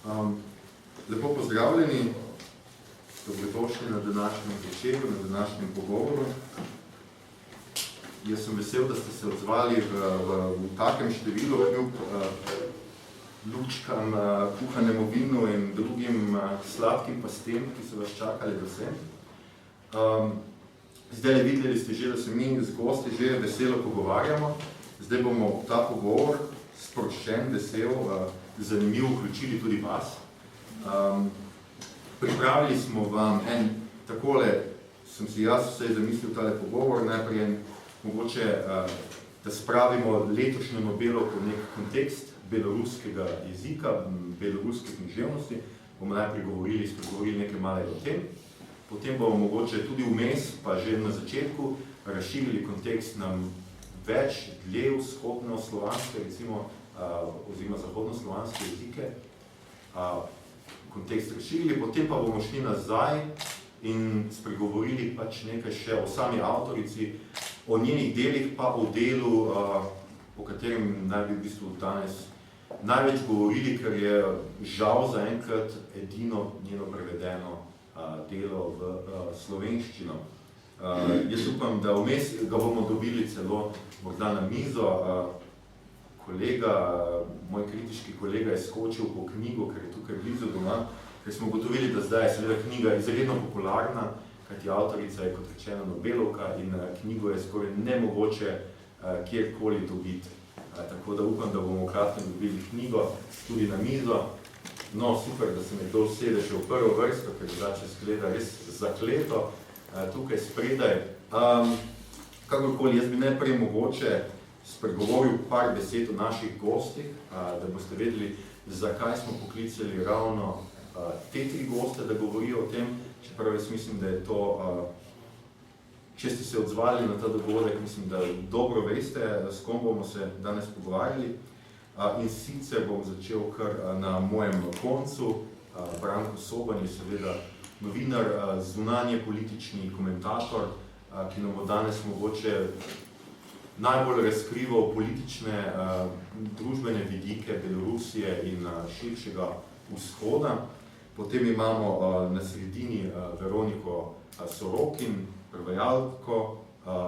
Lepo pozdravljeni, dobrodošli na današnjem večeru, na današnjem pogovoru. Jaz sem vesel, da ste se odzvali v takem številu, kljub lučkam, kuhanemu vinu in drugim sladkim pastem, ki so vas čakali do sem. Zdaj videli ste že, da se mi z gosti že veselo pogovarjamo. Zdaj bomo ta pogovor sproščen, vesel, zanimivo vključili tudi vas. Pripravili smo vam takole, sem si jaz vse zamislil tale pogovor, najprej mogoče, da spravimo letošnjo Nobelovko v nek kontekst beloruskega jezika, beloruske književnosti. Bomo najprej spregovorili nekaj malega o tem. Potem bomo mogoče tudi vmes, pa že na začetku, razširili kontekst na več dlje vzhodno-slovanske, recimo, oziroma zahodno-slovanske jezike. Kontekst razširili, potem pa bomo šli nazaj in spregovorili pač nekaj še o sami avtorici, o njenih delih, pa o delu, o katerem naj bi v bistvu danes največ govorili, ker je žal zaenkrat edino njeno prevedeno delo v slovenščino. Jaz upam, da vmes ga bomo dobili celo morda na mizo. Moj kritiški kolega je skočil po knjigo, ker je tukaj blizu doma, ker smo ugotovili, da zdaj je seveda knjiga izredno popularna, kajti avtorica je kot rečena Nobelovka in knjigo je skoraj nemogoče kjerkoli dobiti. Tako da upam, da bomo kratko dobili knjigo tudi na mizo. No, super, da se nekdo usede še v prvo vrsto, ker drugače izgleda res zakleto tukaj spredaj. Kakorkoli, jaz bi najprej mogoče spregovoril par besed o naših gostih, da boste vedeli, zakaj smo poklicali ravno te tri goste, da govorijo o tem, čeprav jaz mislim, da je to, če ste se odzvali na ta dogodek, mislim, da dobro veste, s kom bomo se danes pogovarjali. In sicer bom začel kar na mojem koncu. Branko Soban je seveda novinar, zunanje politični komentator, ki nam bo danes mogoče najbolj razkrival politične, družbene vidike Belorusije in širšega vzhoda. Potem imamo na sredini Veroniko Sorokin, prevajalko,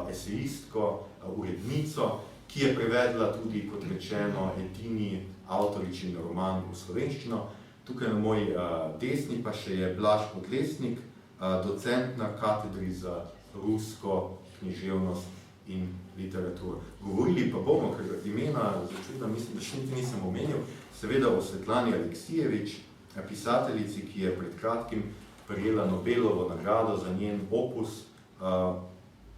esejistko, urednico, ki je prevedla tudi, kot rečeno, edini avtoričin roman v slovenščino. Tukaj na moji desni pa še je Blaž Podlesnik, docent na katedri za rusko književnost in literaturo. Govorili pa bomo, ker imena začuda, mislim, da še niti nisem omenil, seveda o Svetlani Aleksijevič, pisateljici, ki je pred kratkim prejela Nobelovo nagrado za njen opus.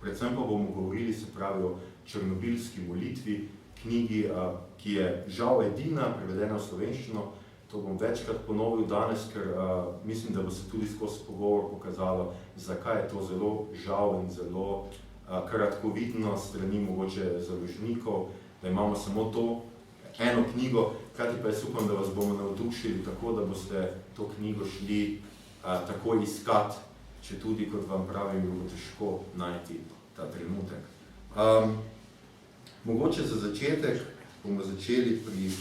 Predvsem pa bomo govorili, se pravi, o Černobilski molitvi, knjigi, ki je žal edina prevedena v slovenščino. To bom večkrat ponovil danes, ker mislim, da bo se tudi skozi pogovor pokazalo, zakaj je to zelo žal in zelo kratkovidno strani mogoče založnikov, da imamo samo to eno knjigo, kajti pa jaz upam, da vas bomo navdušili tako, da boste to knjigo šli tako iskat, če tudi, kot vam pravim, bo težko najti ta trenutek. Mogoče za začetek bomo začeli pri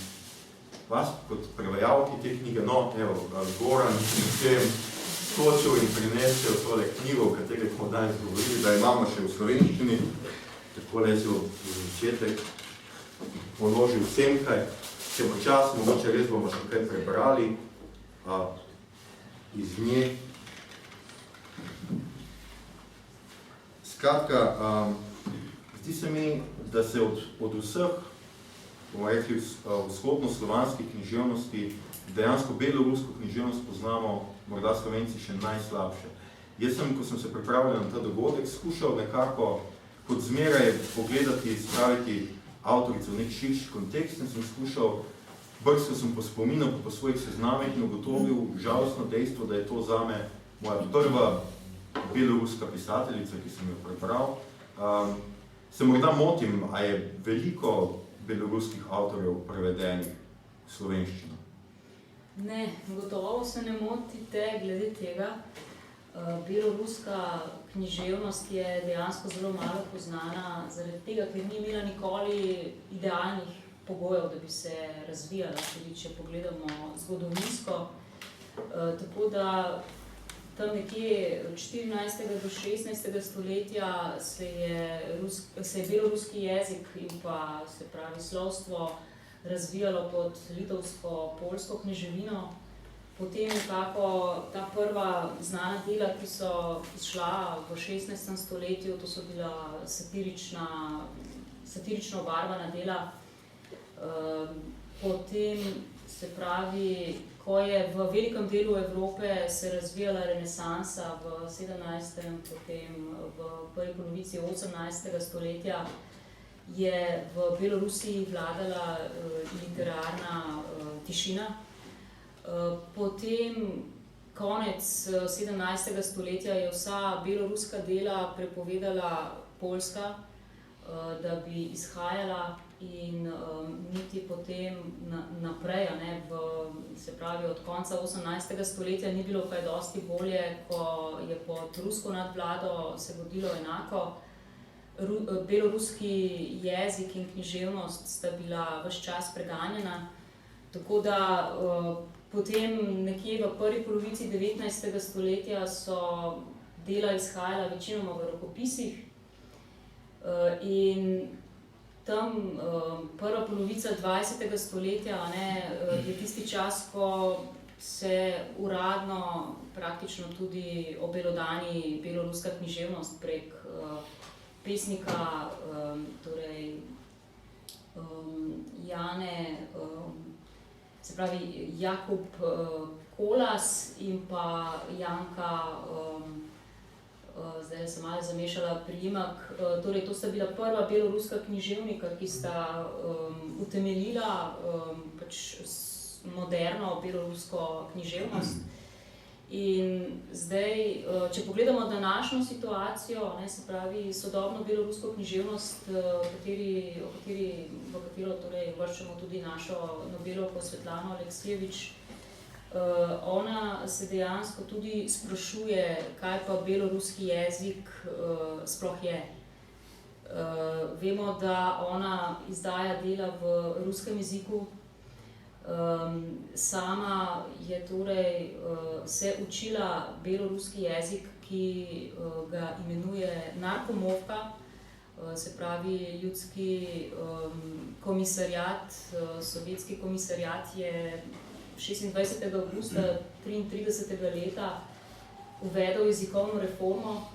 vas kot prevajalki te knjige. No, evo, Goran sem skočil in prinesel tole knjigo, o kateri smo danes govorili, da imamo še v slovenščini. Takole jaz jo za začetek položil vsem kaj. Če bo čas, mogoče res bomo še kaj prebrali iz nje. Skratka, zdi se mi, da se od vseh, bomo rekli, vzhodno-slovanskih književnosti, dejansko belorusko književnost poznamo morda Slovenci še najslabše. Jaz sem, ko sem se pripravljal na ta dogodek, skušal nekako kot zmeraj pogledati, spraviti avtorico v nek širši kontekst in sem skušal, brskal sem po spominu, po svojih seznamih in ugotovil žalostno dejstvo, da je to zame moja prva beloruska pisateljica, ki sem jo prebral. Se morda motim, a je veliko beloruskih avtorjev prevedenih v slovenščino? Ne, gotovo se ne motite glede tega. Beloruska književnost je dejansko zelo malo poznana, zaradi tega, ker ni imela nikoli idealnih pogojev, da bi se razvijala, tudi če pogledamo zgodovinsko. Tako da tam nekje od 14. do 16. stoletja se je beloruski jezik in pa se pravi slovstvo razvijalo pod litovsko-poljsko kneževino. Potem nekako ta prva znana dela, ki so izšla v 16. stoletju, to so bila satirično obarvana dela. Potem se pravi, ko je v velikem delu Evrope se razvijala renesansa v 17. potem v prvi polovici 18. stoletja, je v Belorusiji vladala literarna tišina. Potem konec 17. stoletja je vsa beloruska dela prepovedala Poljska, da bi izhajala in niti potem naprej, se pravi od konca 18. stoletja ni bilo kaj dosti bolje, ko je pod rusko nadvlado se vodilo enako. Beloruski jezik in književnost sta bila ves čas preganjena, tako da potem nekje v prvi polovici 19. stoletja so dela izhajala večinoma v rokopisih in tam prva polovica 20. stoletja je tisti čas, ko se uradno praktično tudi obelodani beloruska književnost prek pesnika, torej Jane, se pravi Jakub Kolas in pa Janka, zdaj sem malo zamešala priimek, torej to sta bila prva beloruska književnika, ki sta utemeljila pač moderno belorusko književnost. In zdaj, če pogledamo današnjo situacijo, se pravi sodobno belorusko književnost, v katero torej vrščamo tudi našo Nobelovko Svetlano Aleksijevič, ona se dejansko tudi sprašuje, kaj pa beloruski jezik sploh je. Vemo, da ona izdaja dela v ruskem jeziku. Sama je torej se učila beloruski jezik, ki ga imenuje narkomovka, se pravi ljudski komisarjat, sovjetski komisarjat je 26. avgusta 1933. leta uvedel jezikovno reformo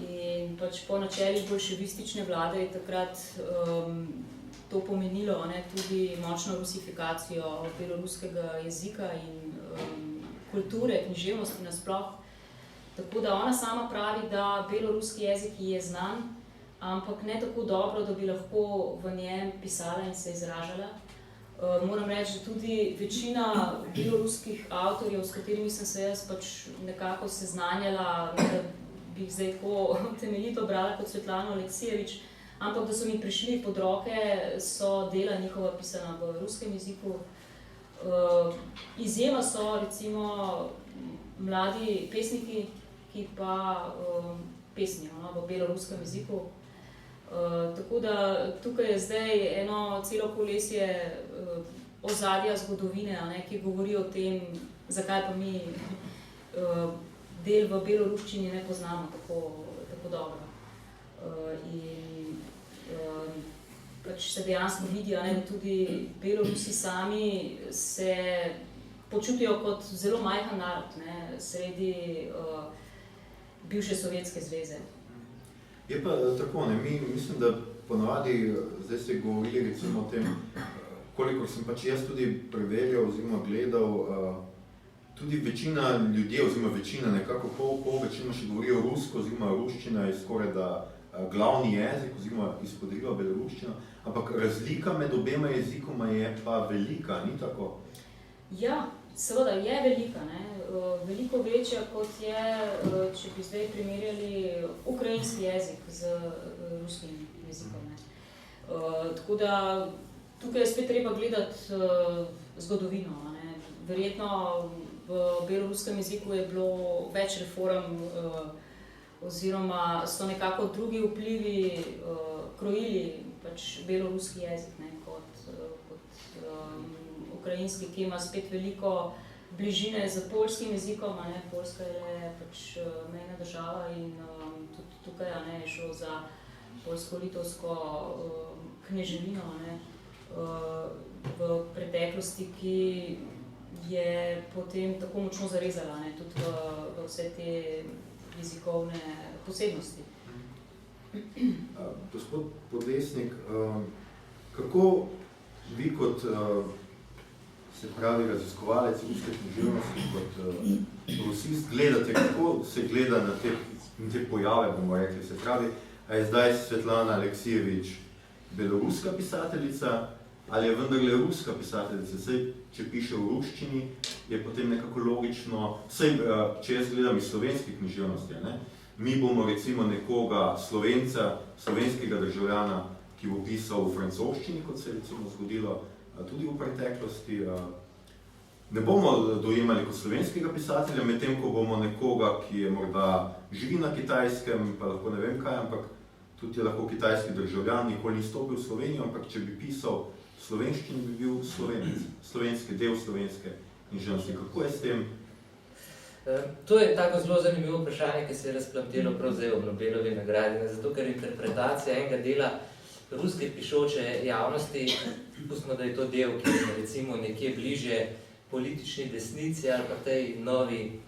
in pač po načelih bolševistične vlade je takrat to pomenilo tudi močno rusifikacijo beloruskega jezika in kulture, književnosti nasploh. Tako da ona sama pravi, da beloruski jezik je znan, ampak ne tako dobro, da bi lahko v njem pisala in se izražala. Moram reči, da tudi večina beloruskih avtorjev, s katerimi sem se jaz pač nekako seznanjala, da bi jih zdaj tako temeljito brala kot Svetlano Aleksijevič, ampak da so mi prišli pod roke, so dela njihova pisana v ruskem jeziku. Izjema so recimo mladi pesniki, ki pa pesnijo v beloruskem jeziku. Tako da tukaj je zdaj eno celo kolesje ozadja zgodovine, ki govori o tem, zakaj pa mi del v beloruščini ne poznamo tako dobro. In pač se dejansko vidi, da tudi Belorusi sami se počutijo kot zelo majhen narod sredi bivše Sovjetske zveze. Je pa tako, mi mislim, da ponavadi, zdaj ste govorili recimo o tem, kolikor sem pač jaz tudi preverjal oziroma gledal, tudi večina ljudi, oziroma večina nekako pol večino še govorijo rusko, oziroma ruščina je skoraj da glavni jezik, oziroma izpodriva beloruščina, ampak razlika med obema jezikoma je pa velika, ni tako? Ja, seveda je velika, veliko večja kot je, če bi zdaj primerjali ukrajinski jezik z ruskim jezikom. Tako da tukaj je spet treba gledati zgodovino. Verjetno v beloruskem jeziku je bilo več reform, oziroma so nekako drugi vplivi krojili pač beloruski jezik kot ukrajinski, ki ima spet veliko bližine z poljskim jezikom, Poljska je pač mejna država in tudi tukaj je šlo za poljsko-litovsko kneževino v preteklosti, ki je potem tako močno zarezala tudi v vse te jezikovne posebnosti. Gospod Podlesnik, kako vi kot se pravi raziskovalec ruske književnosti, kot rusist gledate, kako se gleda na te pojave, bomo rekli, se pravi, a je zdaj Svetlana Aleksijevič beloruska pisateljica ali je vendarle ruska pisateljica? Saj, če piše v ruščini, je potem nekako logično, saj, če jaz gledam iz slovenske književnosti, mi bomo recimo nekoga Slovenca, slovenskega državljana, ki bo pisal v francoščini, kot se je recimo zgodilo tudi v preteklosti, ne bomo dojemali kot slovenskega pisatelja, medtem ko bomo nekoga, ki je morda živi na Kitajskem, pa lahko ne vem kaj, ampak tudi je lahko kitajski državljan, nikoli ni stopil v Slovenijo, ampak če bi pisal v slovenščini, bi bil Slovenec, slovenski del slovenske književnosti. Kako je s tem? To je tako zelo zanimivo vprašanje, ki se je razplamtelo prav zdaj ob Nobelovi nagradi, zato ker interpretacija enega dela ruske pišoče javnosti, pustimo, da je to del, ki je recimo nekje bliže politični desnici ali pa tej novi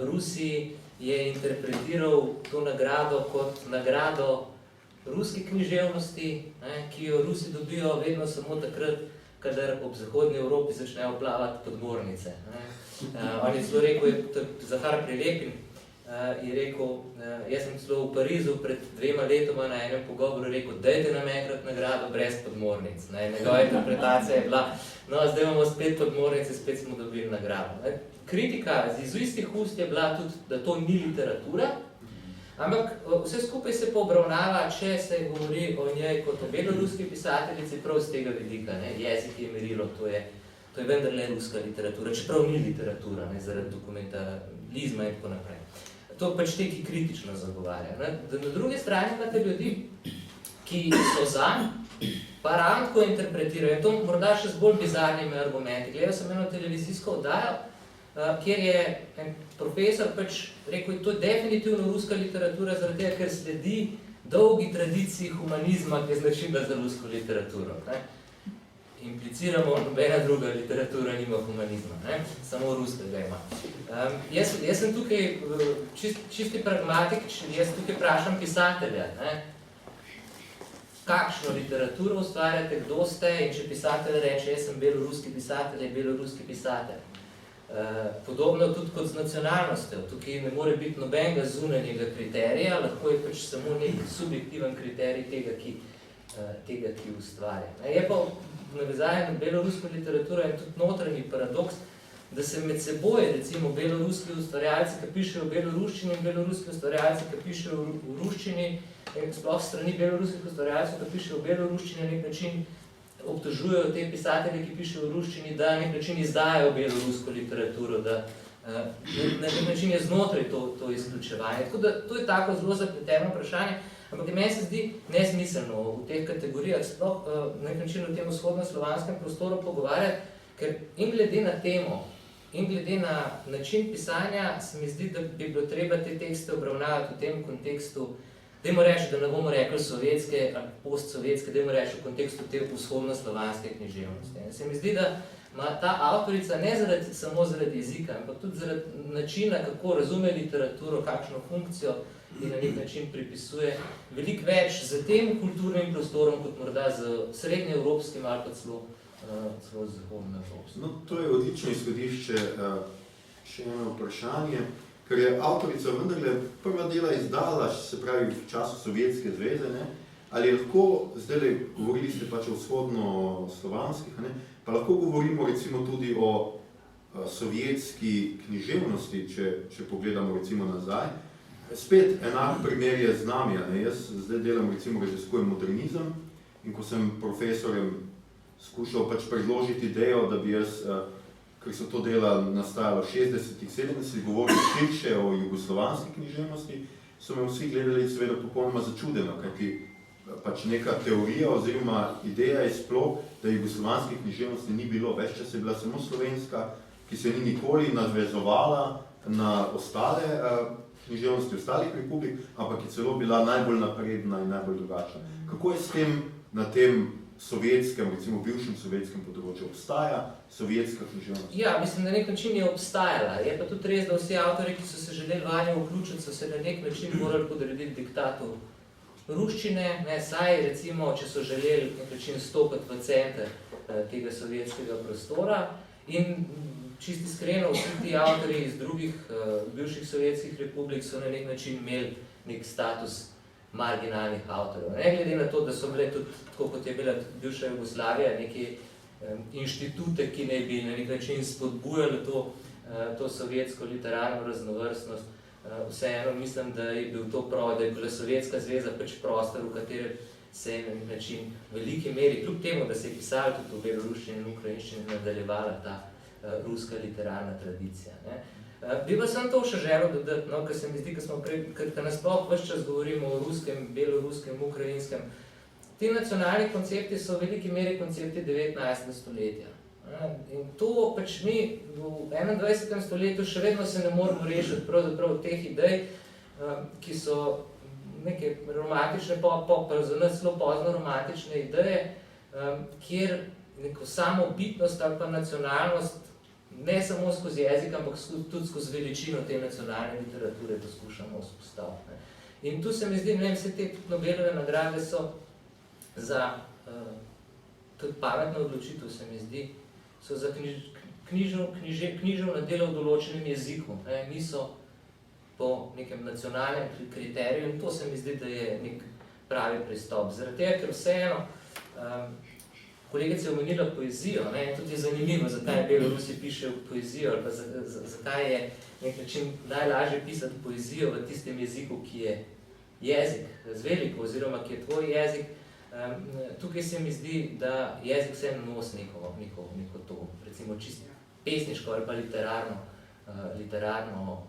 Rusiji, je interpretiral to nagrado kot nagrado ruske književnosti, ki jo Rusi dobijo vedno samo takrat, kadar ob zahodni Evropi začnejo plavati podmornice. On je celo rekel, Zahar Prilepin je rekel, jaz sem celo v Parizu pred 2 letoma na enem pogovoru rekel, dajte nam enkrat nagrado brez podmornic. Njegova interpretacija je bila, no, zdaj imamo spet podmornice, spet smo dobili nagrado. Kritika iz istih ust je bila tudi, da to ni literatura, ampak vse skupaj se pa obravnava, če se govori o njej kot o beloruski pisateljici, prav z tega vidika. Jezik je merilo, to je vendarle ruska literatura, čeprav ni literatura, zaradi dokumentalizma in tako naprej. To pač te, ki kritično zagovarja. Na druge strani imate ljudi, ki so zanj, pa ravno tako interpretirajo. In to morda še z bolj bizarnimi argumenti. Gledal sem eno televizijsko oddajo, kjer je en profesor pač rekel, to je definitivno ruska literatura, zaradi tega, ker sledi dolgi tradiciji humanizma, ki je značilna za rusko literaturo. Impliciramo, nobena druga literatura nima humanizma, samo ruskega ima. Jaz sem tukaj čisti pragmatik, jaz tukaj vprašam pisatelja, kakšno literaturo ustvarjate, kdo ste, in če pisatelj reče, jaz sem beloruski pisatelj, je beloruski pisatelj. Podobno tudi kot z nacionalnostjo, tukaj ne more biti nobenega zunanjega kriterija, lahko je pač samo nek subjektiven kriterij tega, ki ustvarja. Je pa navezaje na belorusko literaturo in tudi notranji paradoks, da se med seboj, recimo, beloruski ustvarjalci, ki pišejo v beloruščini in beloruski ustvarjalci, ki pišejo v ruščini, in sploh strani beloruskih ustvarjalcev, ki pišejo v beloruščini, na nek način obtožujejo te pisatelje, ki pišejo v ruščini, da na nek način izdajajo belorusko literaturo, da na nek način je znotraj to izključevanje. Tako da to je tako zelo zapleteno vprašanje, ampak meni se zdi nesmiselno v teh kategorijah sploh na nek način v tem vzhodno-slovanskem prostoru pogovarjati, ker in glede na temo, in glede na način pisanja, se mi zdi, da bi bilo treba te tekste obravnavati v tem kontekstu, dajmo reči, da ne bomo rekli sovjetske ali postsovjetske, dajmo reči v kontekstu te vzhodno-slovanske književnosti. Se mi zdi, da ima ta avtorica ne samo zaradi jezika, ampak tudi zaradi načina, kako razume literaturo, kakšno funkcijo in na nek način pripisuje veliko več z tem kulturnim prostorom, kot morda z srednjeevropskim ali pa celo zahodnoevropskim. No, to je odlično izhodišče, še eno vprašanje, ker je avtorica vendarle prva dela izdala, se pravi v času Sovjetske zveze, ali lahko, zdaj govorili ste pač o vzhodno-slovanskih, pa lahko govorimo recimo tudi o sovjetski književnosti, če pogledamo recimo nazaj. Spet enak primer je z nami, jaz zdaj delam recimo raziskujem modernizem in ko sem profesorjem skušal pač predložiti idejo, da bi jaz, ker so to dela nastajalo v 60-ih, 70-ih, govorili širše o jugoslovanski književnosti, so me vsi gledali seveda popolnoma začudeno, kajti pač neka teorija oziroma ideja je sploh, da jugoslovanske književnosti ni bilo. Več čas je bila samo slovenska, ki se ni nikoli navezovala na ostale književnosti ostalih republik, ampak je celo bila najbolj napredna in najbolj drugačna. Kako je s tem na tem sovjetskem, recimo bivšem sovjetskem področju, obstaja sovjetska književnost? Ja, mislim, na nek način je obstajala. Je pa tudi res, da vsi avtori, ki so se želeli vanjo vključiti, so se na nek način morali podrediti diktatu ruščine, saj recimo, če so želeli na nek način stopiti v center tega sovjetskega prostora in čisto iskreno, vsi ti avtori iz drugih bivših sovjetskih republik so na nek način imeli nek status marginalnih avtorjev. Ne glede na to, da so bile tudi, tako kot je bila bivša Jugoslavija, neke inštitute, ki naj bi na nek način spodbujali to sovjetsko literarno raznovrstnost. Vseeno mislim, da je bil to prav, da je bila Sovjetska zveza pač prostor, v katerem se je na nek način v veliki meri, kljub temu, da se je pisalo tudi v beloruščini in ukrajinščini, nadaljevala ta ruska literarna tradicija. Ne. Bi pa sem to še želel dodati, no, ker se mi zdi, ker nasploh ves čas govorimo o ruskem, beloruskem, ukrajinskem. Ti nacionalni koncepti so v veliki meri koncepti 19. stoletja. In to pač mi v 21. stoletju še vedno se ne moramo rešiti pravzaprav teh idej, ki so neke romantične, za nas zelo pozno romantične ideje, kjer neko samobitnost ali pa nacionalnost ne samo skozi jezik, ampak tudi skozi veličino te nacionalne literature poskušamo vzpostaviti. In tu se mi zdi, ne vem, vse te Nobelove nagrade so za tudi pametno odločitev, se mi zdi, so za književno delo v določenem jeziku, niso po nekem nacionalnem kriteriju in to se mi zdi, da je nek pravi pristop. Zaradi tega, ker vseeno, kolegica je omenila poezijo, tudi je zanimivo, zakaj Belorusi pišejo poezijo, ali pa zakaj je nek način najlažje pisati poezijo v tistem jeziku, ki je jezik z veliko, oziroma ki je tvoj jezik. Tukaj se mi zdi, da jezik vseeno nosi neko to, recimo čisto pesniško ali pa literarno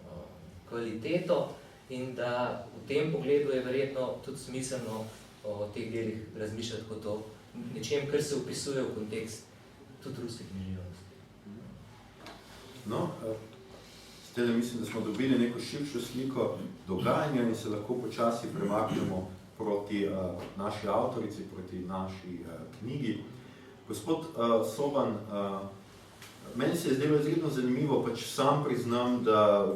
kvaliteto in da v tem pogledu je verjetno tudi smiselno o teh delih razmišljati kot o nečem, kar se opisuje v kontekst tudi ruske književnosti. No, zdaj mislim, da smo dobili neko širšo sliko dogajanja in se lahko počasi premaknemo proti naši avtorici, proti naši knjigi. Gospod Soban, meni se je zdelo izredno zanimivo, pač sam priznam, da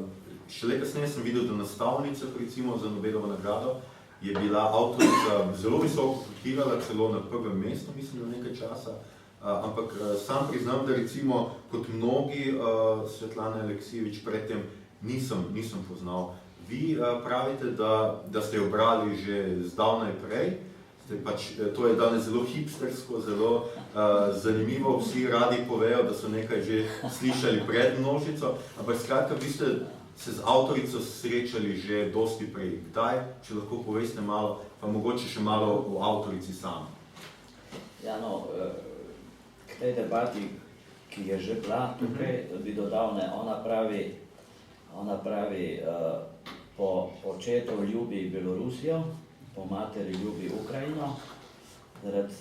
šele kasneje sem videl, da nastavnica, recimo za Nobelovo nagrado, je bila avtorica zelo visoko kotirala, celo na prvem mestu, mislim, da nekaj časa, ampak sam priznam, da recimo kot mnogi Svetlane Aleksijevič predtem nisem poznal. Vi pravite, da ste jo brali že zdavnaj prej, to je danes zelo hipstersko, zelo zanimivo, vsi radi povejo, da so nekaj že slišali pred množico, ampak skratka, vi ste se z avtorico srečali že dosti prej. Kdaj, če lahko poveste malo, pa mogoče še malo o avtorici sami? Ja, no, k tej debati, ki je že bila tukaj, bi dodal, ne, ona pravi, po očetu ljubi Belorusijo, po materi ljubi Ukrajino, zaradi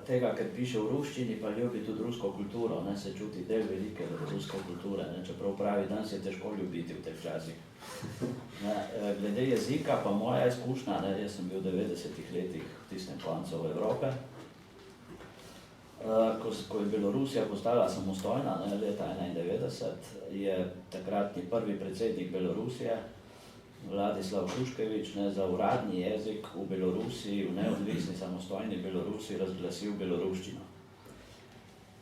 tega, ker piše v ruščini, pa ljubi tudi rusko kulturo, se čuti del velike ruske kulture, čeprav pravi, danes je težko ljubiti v teh časih. Glede jezika, pa moja izkušnja, jaz sem bil v 90-ih letih v tistem koncu Evrope, ko je Belorusija postala samostojna, leta 1991, je takratni prvi predsednik Belorusije, Vladislav Šuškevič, za uradni jezik v Belorusiji, v neodvisni samostojni Belorusiji razglasil beloruščino.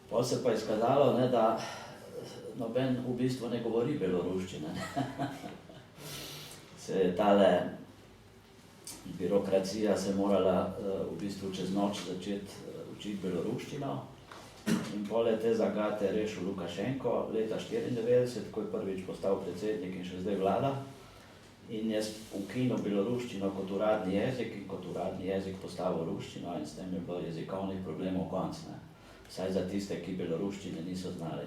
Potem se pa je izkazalo, da noben v bistvu ne govori beloruščine. Se je tale birokracija se morala v bistvu čez noč začeti učiti beloruščino in poleg te zagate rešil Lukašenko leta 1994, ko je prvič postal predsednik in še zdaj vlada. In je ukinil beloruščino kot uradni jezik in kot uradni jezik postavil ruščino in s tem je bilo jezikovnih problemov konc, vsaj za tiste, ki beloruščine niso znali.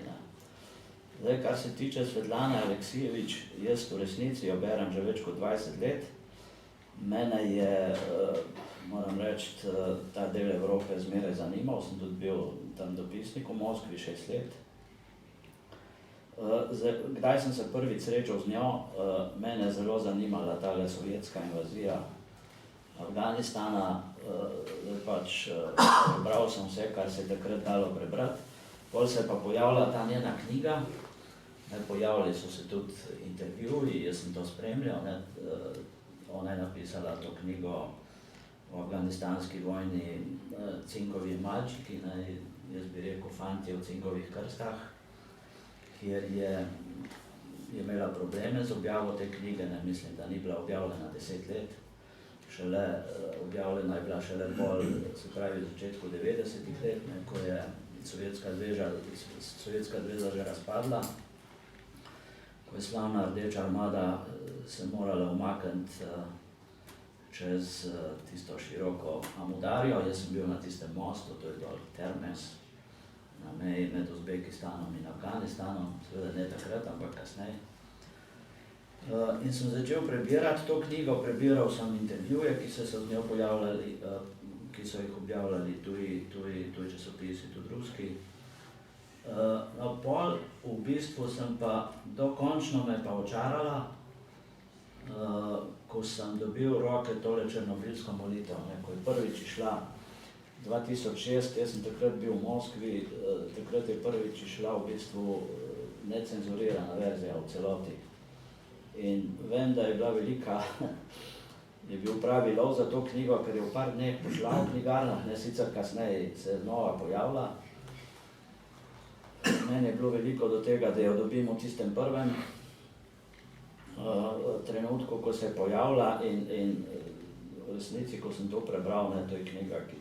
Zdaj, kar se tiče Svetlane Aleksijevič, jaz v resnici jo berem že več kot 20 let. Mene je, moram reči, reči, ta del Evrope zmeraj zanimal, sem tudi bil tam dopisnik v Moskvi 6 let. Kdaj sem se prvič srečal z njo, mene je zelo zanimala tale sovjetska invazija Afganistana, pač prebral sem vse, kar se je takrat dalo prebrati. Pol se je pa pojavila ta njena knjiga, pojavili so se tudi intervjuji, jaz sem to spremljal, ona je napisala to knjigo o afganistanski vojni Cinkovi malčiki, jaz bi rekel fantje v cinkovih krstah, kjer je imela probleme z objavo te knjige, mislim, da ni bila objavljena 10 let, objavljena je bila šele bolj, se pravi, v začetku 90-ih let, ko je Sovjetska zveza že razpadla, ko je slavna Rdeča armada se morala umakniti čez tisto široko Amudarjo. Jaz sem bil na tistem mostu, to je dol Termes, na meji med Uzbekistanom in Afganistanom, seveda ne takrat, ampak kasneje. In sem začel prebirati to knjigo, prebiral sem intervjuje, ki so se z njo pojavljali, ki so jih objavljali tuji časopisi, tudi ruski. No, pol v bistvu sem pa, dokončno me pa očarala, ko sem dobil v roke tole černobilsko molitev, ko je prvič išla 2006, jaz sem takrat bil v Moskvi, takrat je prvič išla v bistvu necenzurirana verzija v celoti. In vem, da je bila velika, je bil pravi lov za to knjigo, ker je v par dneh pošla v knjigarnah, sicer kasneje se je znova pojavila. Meni je bilo veliko do tega, da jo dobim v tistem prvem trenutku, ko se je pojavila in v resnici, ko sem to prebral, to je knjiga, ki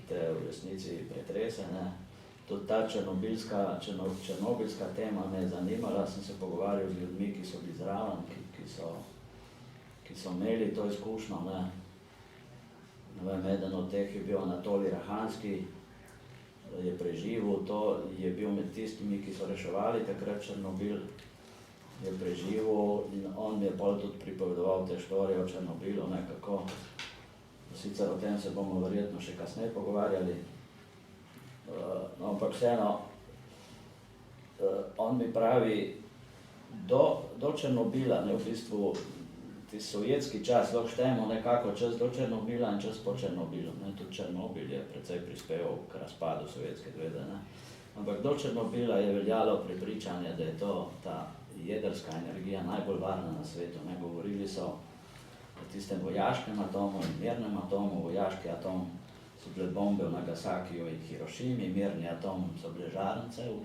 te v resnici pretrese. Tudi ta černobilska tema me je zanimala, sem se pogovarjal z ljudmi, ki so bili zraven, ki so imeli to izkušnjo. Eden od teh je bil Anatolij Rahanski, je preživel, to je bil med tistimi, ki so reševali takrat Černobil, je preživel in on mi je pol tudi pripovedoval te štorije o Černobilu, nekako. Sicer o tem se bomo verjetno še kasneje pogovarjali. Ampak vseeno, on mi pravi, do Černobila, v bistvu ti sovjetski čas, lahko štejemo nekako čas do Černobila in čas po Černobilu. Tudi Černobil je precej prispeval k razpadu Sovjetske zveze. Ampak do Černobila je veljalo prepričanje, da je to ta jedrska energija najbolj varna na svetu. Govorili so o tistem vojaškem atomu in mirnem atomu. Vojaški atom so bile bombe v Nagasakiju in Hirošimi, mirni atom so bile žarnice v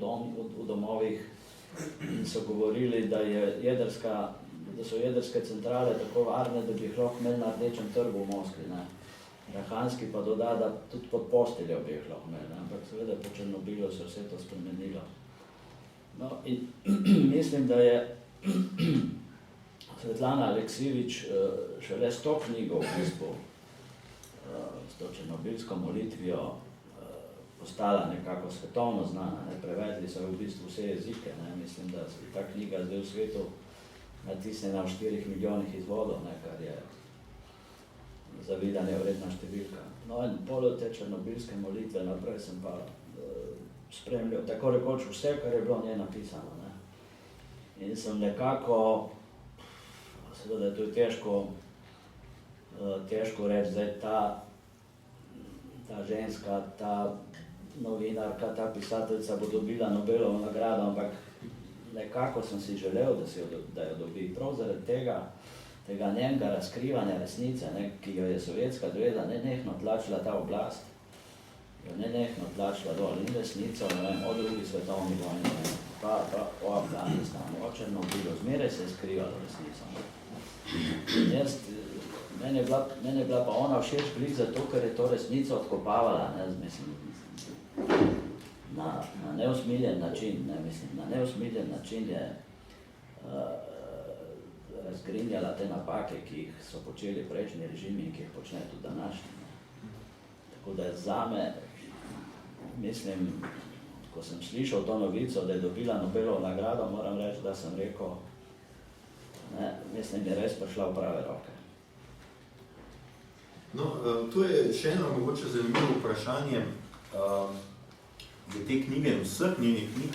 domovih in so govorili, da so jedrske centrale tako varne, da bi jih lahko imeli na Rdečem trgu v Moskvi. Rahanski pa doda, da tudi pod posteljo bi jih lahko imeli, ampak seveda po Černobilu se vse to spremenilo. No in mislim, da je Svetlana Aleksijevič šele s to knjigo v bistvu, s to černobilsko molitvijo postala nekako svetovno znana. Prevedli so v bistvu vse jezike. Mislim, da je ta knjiga zdaj v svetu natisnjena v 4 milijonih izvodov, kar je zavidanje vredna številka. No in pol te černobilske molitve naprej sem pa spremljal tako rekoč vse, kar je bilo nje napisano. In sem nekako, seveda to je težko reči, zdaj ta ženska, ta novinarka, ta pisateljica bo dobila Nobelovo nagrado, ampak nekako sem si želel, da jo dobi prav zaradi tega njenega razkrivanja resnice, ki jo je Sovjetska zveza nenehno tlačila ta oblast, jo nenehno tlačila dol in resnico, o drugi svetovni vojni, pa o Afganistanu, o Černobilu, zmeraj se je skrivalo resnico. Mene je bila pa ona všeč glih zato, ker je to resnico odkopavala, na neusmiljen način, na neusmiljen način je razgrinjala te napake, ki jih so počeli prejšnji režimi in ki jih počne tudi današnji. Tako da je zame, mislim, ko sem slišal to novico, da je dobila Nobelovo nagrado, moram reči, da sem rekel, mislim, je res prišla v prave roke. No, to je še eno mogoče zanimivo vprašanje te knjige in vseh njenih knjig,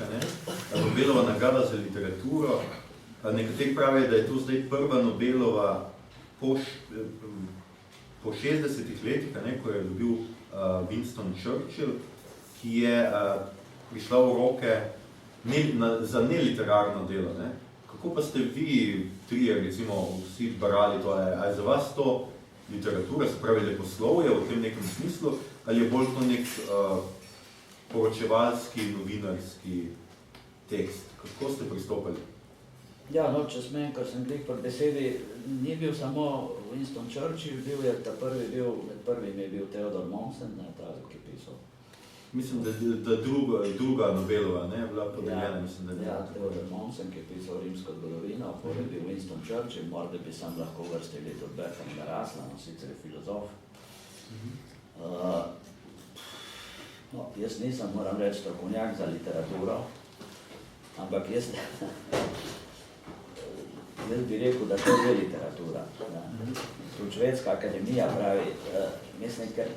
Nobelova nagrada za literaturo. Nekateri pravijo, da je to zdaj prva Nobelova po 60 letih, ko je dobil Winston Churchill, ki je prišla v roke za neliterarno delo. Kako pa ste vi trije, recimo, vsi brali to? Ali za vas to literatura, se pravi leposlovje v tem nekem smislu, ali je bolj to nek poročevalski, novinarski tekst? Kako ste pristopali? Ja, no, če smem, ker sem glih pri besedi, ni bil samo Winston Churchill, med prvimi je bil Theodor Mommsen, ta, ki je pisal. Mislim, da druga Nobelova, bila podeljena, mislim, da je. Ja, Theodor Mommsen, ki je pisal rimsko zgodovino, potem je bil Winston Churchill, morda bi sam lahko vrstili tudi Bertranda Russella, sicer je filozof. No, jaz nisem, moram reči, strokovnjak za literaturo, ampak jaz bi rekel, da to je literatura. Tudi Švedska akademija pravi, mislim, ker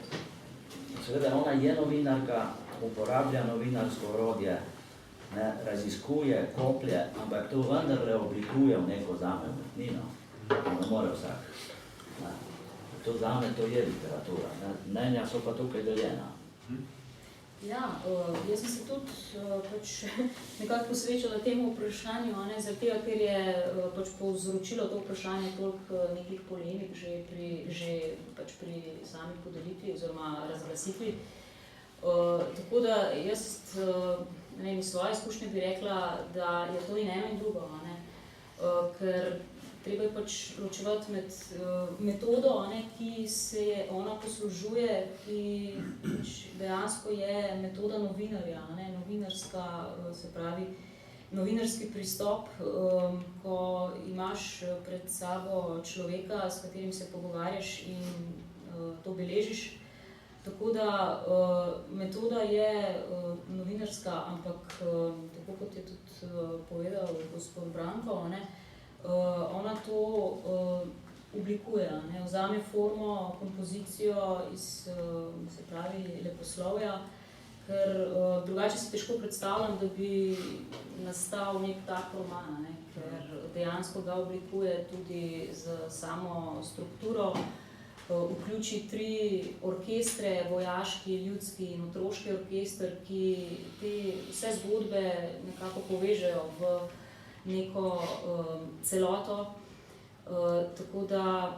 seveda ona je novinarka, uporablja novinarsko orodje, raziskuje, koplje, ampak to vendarle oblikuje v neko zame umetnino. Ne more vsak. To zame to je literatura. Mnenja so pa tukaj deljena. Ja, jaz sem se tudi nekako posvečala temu vprašanju, zaradi tega, ker je povzročilo to vprašanje toliko nekih polemik že pri sami podelitvi oziroma razglasitvi. Tako da jaz iz svoje izkušnje bi rekla, da je to in eno in drugo, ker treba je ločevati med metodo, ki se je ona poslužuje, ki dejansko je metoda novinarja, novinarska, se pravi, novinarski pristop, ko imaš pred sabo človeka, s katerim se pogovarjaš in to beležiš. Tako da metoda je novinarska, ampak tako kot je tudi povedal gospod Branko, ona to oblikuje, vzame formo, kompozicijo iz, se pravi, leposlovja, ker drugače se težko predstavljam, da bi nastal nek tak roman, ker dejansko ga oblikuje tudi z samo strukturo, vključi 3 orkestre, vojaški, ljudski in otroški orkester, ki te vse zgodbe nekako povežejo v neko celoto, tako da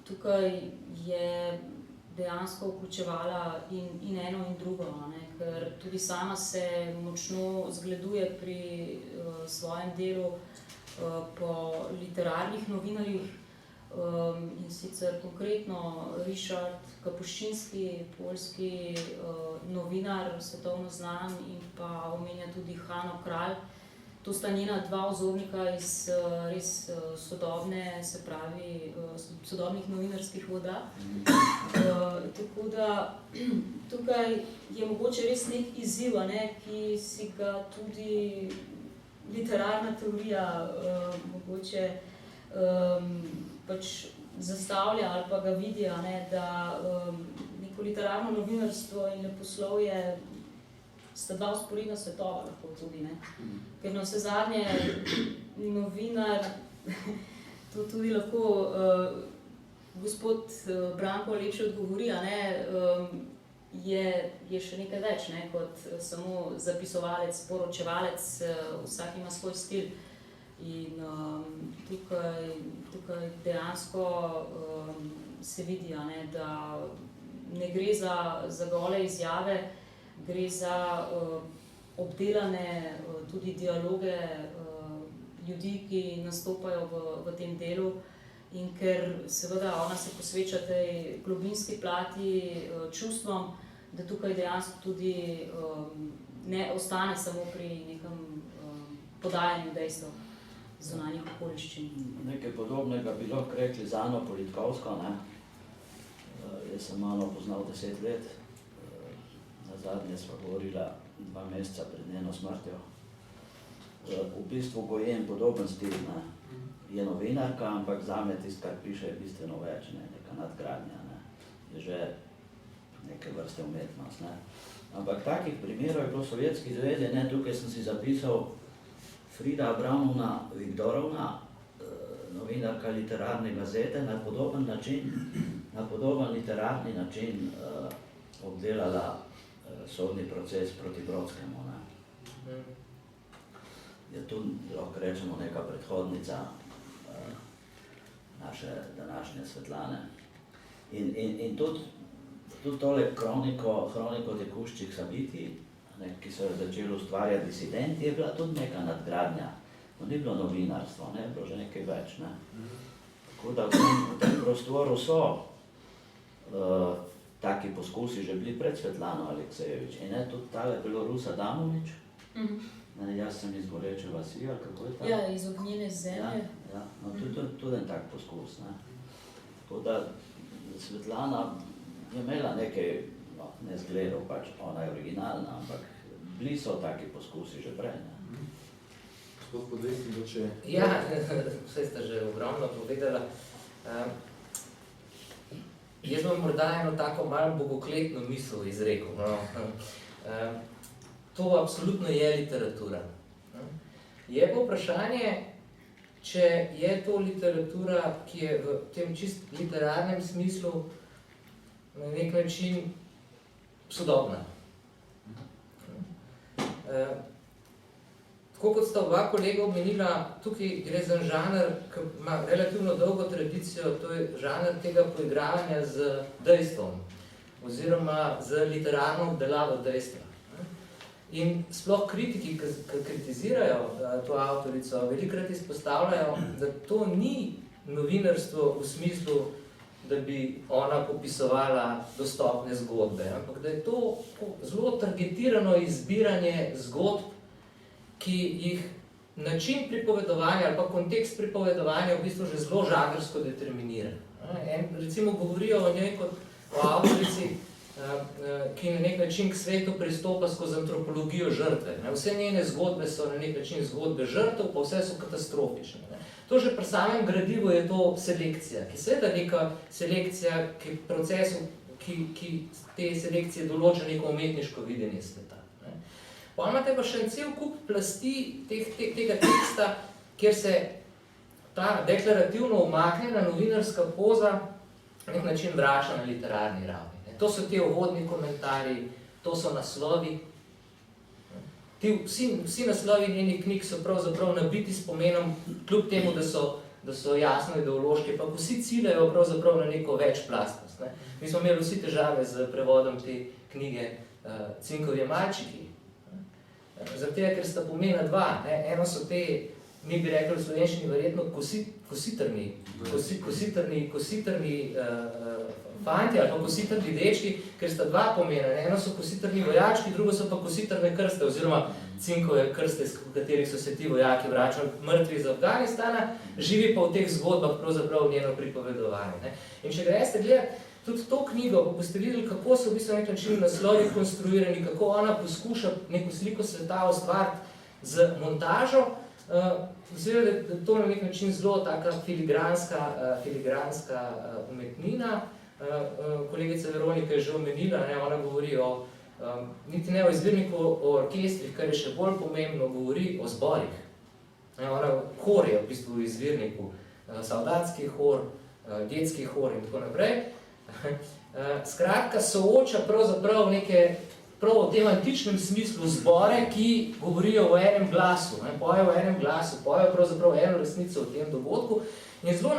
tukaj je dejansko vključevala in eno in drugo, ker tudi sama se močno zgleduje pri svojem delu po literarnih novinarjih, in sicer konkretno Ryszard Kapuscinski, poljski novinar, svetovno znan, in pa omenja tudi Hanno Kralj. To sta njena 2 vzornika iz res sodobne, se pravi, sodobnih novinarskih voda. Tako da tukaj je mogoče res nek izziv, ki si ga tudi literarna teorija mogoče zastavlja ali pa ga vidi, da neko literarno novinarstvo in leposlovje sta 2 vzporedna svetova lahko tudi, ker na vse zadnje novinar, to tudi lahko gospod Branko lepše odgovori, je še nekaj več, kot samo zapisovalec, poročevalec, vsak ima svoj stil. In tukaj dejansko se vidi, da ne gre za gole izjave, gre za obdelane tudi dialoge ljudi, ki nastopajo v tem delu, in ker seveda ona se posveča tej globinski plati, čustvom, da tukaj dejansko tudi ne ostane samo pri nekem podajanju dejstev zunanjih okoliščin. Nekaj podobnega bi lahko rekli za Ano Politkovsko. Jaz sem Ano poznal 10 let. Nazadnje sva govorila 2 meseca pred njeno smrtjo. V bistvu gojem podoben stil. je novinarka, ampak zame tisto, kar piše, je bistveno več, ne, neka nadgradnja, ne, je že neke vrste umetnost, ne. Ampak takih primerov je bilo v Sovjetski zvezi, ne, tukaj sem si zapisal Frida Abramovna Viktorovna, novinarka literarne gazete, na podoben literarni način obdelala sodni proces proti Brodskemu, ne. Je tu, lahko rečemo, neka predhodnica naše današnje Svetlane. In tudi tole kroniko tekuščih sabitij, ki so jo začeli ustvarjati disidenti, je bila tudi neka nadgradnja. No, ni bilo novinarstvo, ne, bilo že nekaj več, ne. Tako da v tem prostoru so taki poskusi že bili pred Svetlano Aleksejevič. In ne, tudi tale Belorus Adamovič, ne, jaz sem iz Goreče vasi, ali kako je tam? Ja, iz Ognjene zemlje. Ja, no, tudi en tak poskus, ne. Tako da Svetlana je imela nekaj, no, ne zgledov, pač ona je originalna, ampak bili so taki poskusi že prej, ne. Gospod Podlesnik, če... Ja, vse ste že ogromno povedala. Jaz bom morda eno tako malo bogokletno misel izrekel. No. To absolutno je literatura. Je pa vprašanje, če je to literatura, ki je v tem čist literarnem smislu na nek način sodobna. Tako kot sta oba kolega omenila, tukaj gre za žanr, ki ima relativno dolgo tradicijo, to je žanr tega poigravanja z dejstvom oziroma z literarno obdelavo dejstva. In sploh kritiki, ki kritizirajo to avtorico, velikokrat izpostavljajo, da to ni novinarstvo v smislu, da bi ona popisovala dostopne zgodbe, ampak da je to zelo targetirano izbiranje zgodb, ki jih način pripovedovanja ali pa kontekst pripovedovanja v bistvu že zelo žanrsko determinira. Recimo govorijo o njej kot o avtorici, ki na nek način k svetu pristopa skozi antropologijo žrtve. Vse njene zgodbe so na nek način zgodbe žrtev, pa vse so katastrofične. To že pri samem gradivu je to selekcija, ki seveda neka selekcija, ki procesu, ki te selekcije določa neko umetniško videnje sveta. Pa imate pa še cel kup plasti tega teksta, kjer se ta deklarativno umaknjena novinarska poza na nek način vrača na literarni ravni. To so te uvodni komentarji, to so naslovi. Vsi naslovi njenih knjig so pravzaprav nabiti s pomenom, kljub temu, da so jasno ideološke, pa vsi ciljajo pravzaprav na neko večplastnost. Mi smo imeli vsi težave z prevodom te knjige Cinkovje malčiki. Zaradi tega, ker sta pomena dva. Eno so te, mi bi rekli v slovenščini verjetno kositrni fanti ali pa kositrni dečki, ker sta dva pomena. Eno so kositrni vojački, drugo so pa kositrne krste, oziroma cinkove krste, v katerih so se ti vojaki vračali mrtvi iz Afganistana, živi pa v teh zgodbah pravzaprav njeno pripovedovanje. In če greste gledati tudi to knjigo, pa boste videli, kako so v bistvu na nek način naslovi konstruirani, kako ona poskuša neko sliko sveta ustvariti z montažo, da je to na nek način zelo taka filigranska umetnina. Kolegica Veronika je že omenila, ona govori niti ne o izvirniku, o orkestrih, kar je še bolj pomembno, govori o zborih. Hor je v bistvu v izvirniku, savdatski hor, detski hor in tako naprej. Skratka, sooča pravzaprav prav v tem antičnem smislu zbore, ki govorijo v enem glasu, pojejo v enem glasu, pojejo pravzaprav eno resnico v tem dogodku in zelo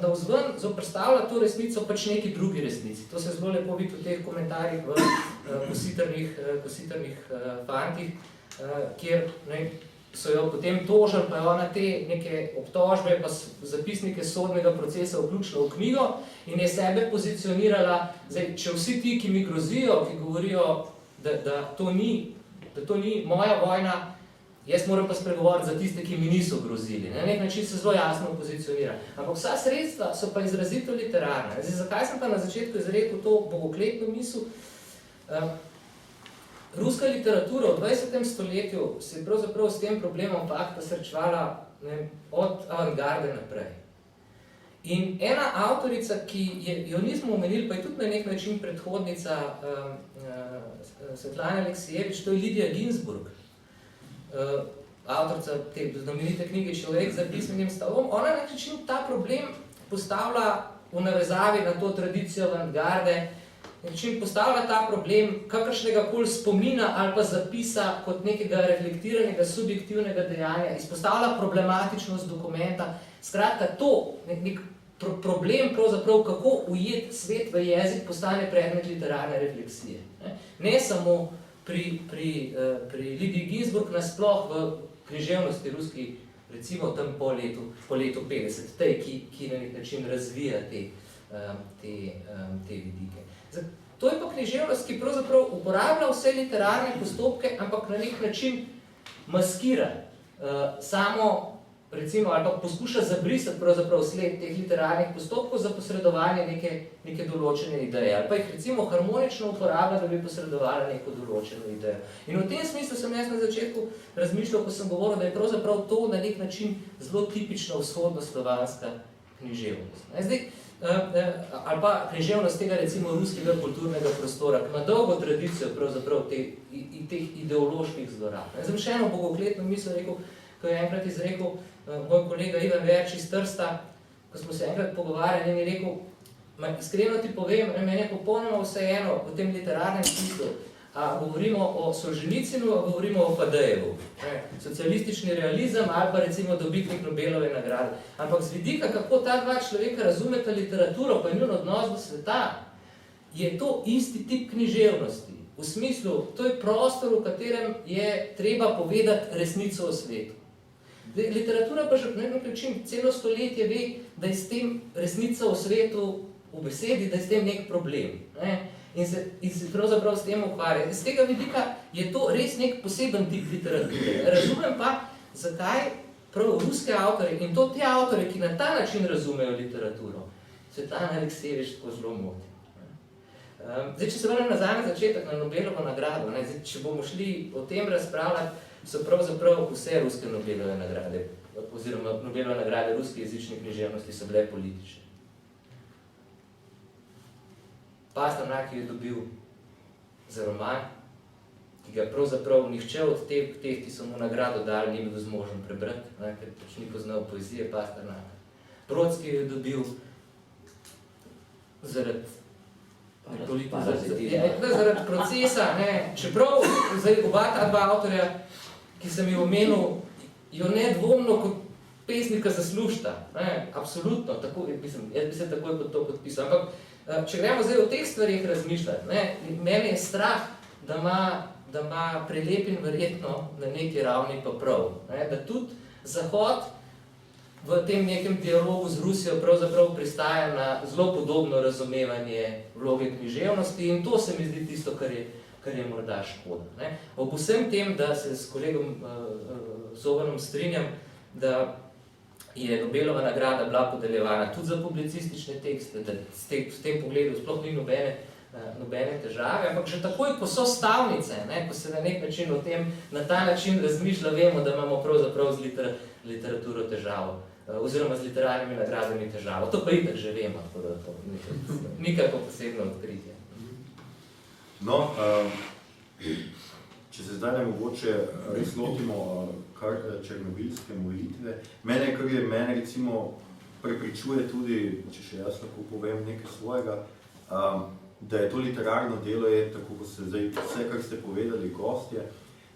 navzven zoperstavlja to resnico pač neki drugi resnici. To se zelo lepo vidi v teh komentarjih v kositrnih fantih, kjer so jo potem tožili, pa je ona te neke obtožbe pa zapisnike sodnega procesa vključila v knjigo in je sebe pozicionirala, če vsi ti, ki mi grozijo, ki govorijo, da to ni moja vojna, jaz moram pa spregovoriti za tiste, ki mi niso grozili. Na nek način se zelo jasno pozicionira. Ampak vsa sredstva so pa izrazito literarne. Zakaj sem pa na začetku izrekel to bogokletno misel? Ruska literatura v 20. stoletju se je pravzaprav s tem problemom fakta srečevala od avantgarde naprej. In ena avtorica, ki jo nismo omenili, pa je tudi na nek način predhodnica Svetlane Aleksijevič, to je Lidija Ginsburg, avtorica te znamenite knjige Človek za pismenim stavom. Ona na nek način ta problem postavlja v navezavi na to tradicijo avantgarde, način postavlja ta problem kakršnega koli spomina ali pa zapisa kot nekega reflektiranega, subjektivnega dejanja, izpostavlja problematičnost dokumenta. Skratka, to, nek problem pravzaprav, kako ujeti svet v jezik, postane predmet literarne refleksije. Ne samo pri Lidiji Ginsburg, nasploh v književnosti ruski, recimo tam po letu 50, tej, ki na nek način razvija te vidike. To je pa književnost, ki pravzaprav uporablja vse literarne postopke, ampak na nek način maskira samo, recimo, ali pa poskuša zabrisati pravzaprav sled teh literarnih postopkov za posredovanje neke določene ideje, ali pa jih recimo harmonično uporablja, da bi posredovala neko določeno idejo. In v tem smislu sem jaz na začetku razmišljal, ko sem govoril, da je pravzaprav to na nek način zelo tipična vzhodnoslovanska književnost. Zdaj, ali pa književnost tega recimo ruskega kulturnega prostora, ki ima dolgo tradicijo pravzaprav teh ideoloških zlorab. Zdaj še eno bogokletno misel rekel, ko je enkrat izrekel moj kolega Ivan Verč iz Trsta, ko smo se enkrat pogovarjali in je rekel, iskreno ti povem, meni je popolnoma vseeno v tem literarnem smislu, a govorimo o Solženicinu, a govorimo o Fadejevu. Socialistični realizem ali pa recimo dobitnik Nobelove nagrade. Ampak z vidika, kako ta dva človeka razumeta literaturo, pa njun odnos do sveta, je to isti tip književnosti. V smislu, to je prostor, v katerem je treba povedati resnico o svetu. Literatura pa že na nek način celo stoletje ve, da je s tem resnica o svetu v besedi, da je s tem nek problem. In se pravzaprav s tem ukvarja. Z tega vidika je to res nek poseben tip literature. Razumem pa, zakaj prav ruske avtore, in to te avtore, ki na ta način razumejo literaturo, Svetlana Aleksijevič tako zelo moti. Zdaj, če se vrnem nazaj na začetek na Nobelovo nagrado, zdaj, če bomo šli o tem razpravljati, so pravzaprav vse ruske Nobelove nagrade, oziroma Nobelove nagrade ruske jezične književnosti so bile politične. Pasternak je dobil za roman, ki ga pravzaprav nihče od teh, ki so mu nagrado dali, ni bil zmožen prebrati, ker pač ni poznal poezije Pasternaka. Brodski je dobil zaradi procesa, čeprav oba ta dva avtorja, ki sem jo omenil, jo nedvomno kot pesnika zaslužta. Absolutno, jaz bi se takoj pod to podpisal. Ampak, če gremo zdaj o teh stvarih razmišljati, meni je strah, da ima Prelepin verjetno na neki ravni pa prav. Da tudi Zahod v tem nekem dialogu z Rusijo pravzaprav pristaja na zelo podobno razumevanje vloge književnosti in to se mi zdi tisto, kar je morda škoda. Ob vsem tem, da se s kolegom Zobanom strinjam, da je Nobelova nagrada bila podeljevana tudi za publicistične tekste, da v tem pogledu sploh ni nobene težave, ampak že takoj, ko so stavnice, ko se na nek način o tem, na ta način razmišlja, vemo, da imamo pravzaprav z literaturo težavo, oziroma z literarnimi nagradami težavo. To pa itak že vemo, tako da to nikaj posebno odkritje. No, če se zdaj mogoče res lotimo kar černobilske molitve, mene recimo prepričuje tudi, če še jaz lahko povem nekaj svojega, da je to literarno delo, je tako, ko se zdaj vse, kar ste povedali, gostje,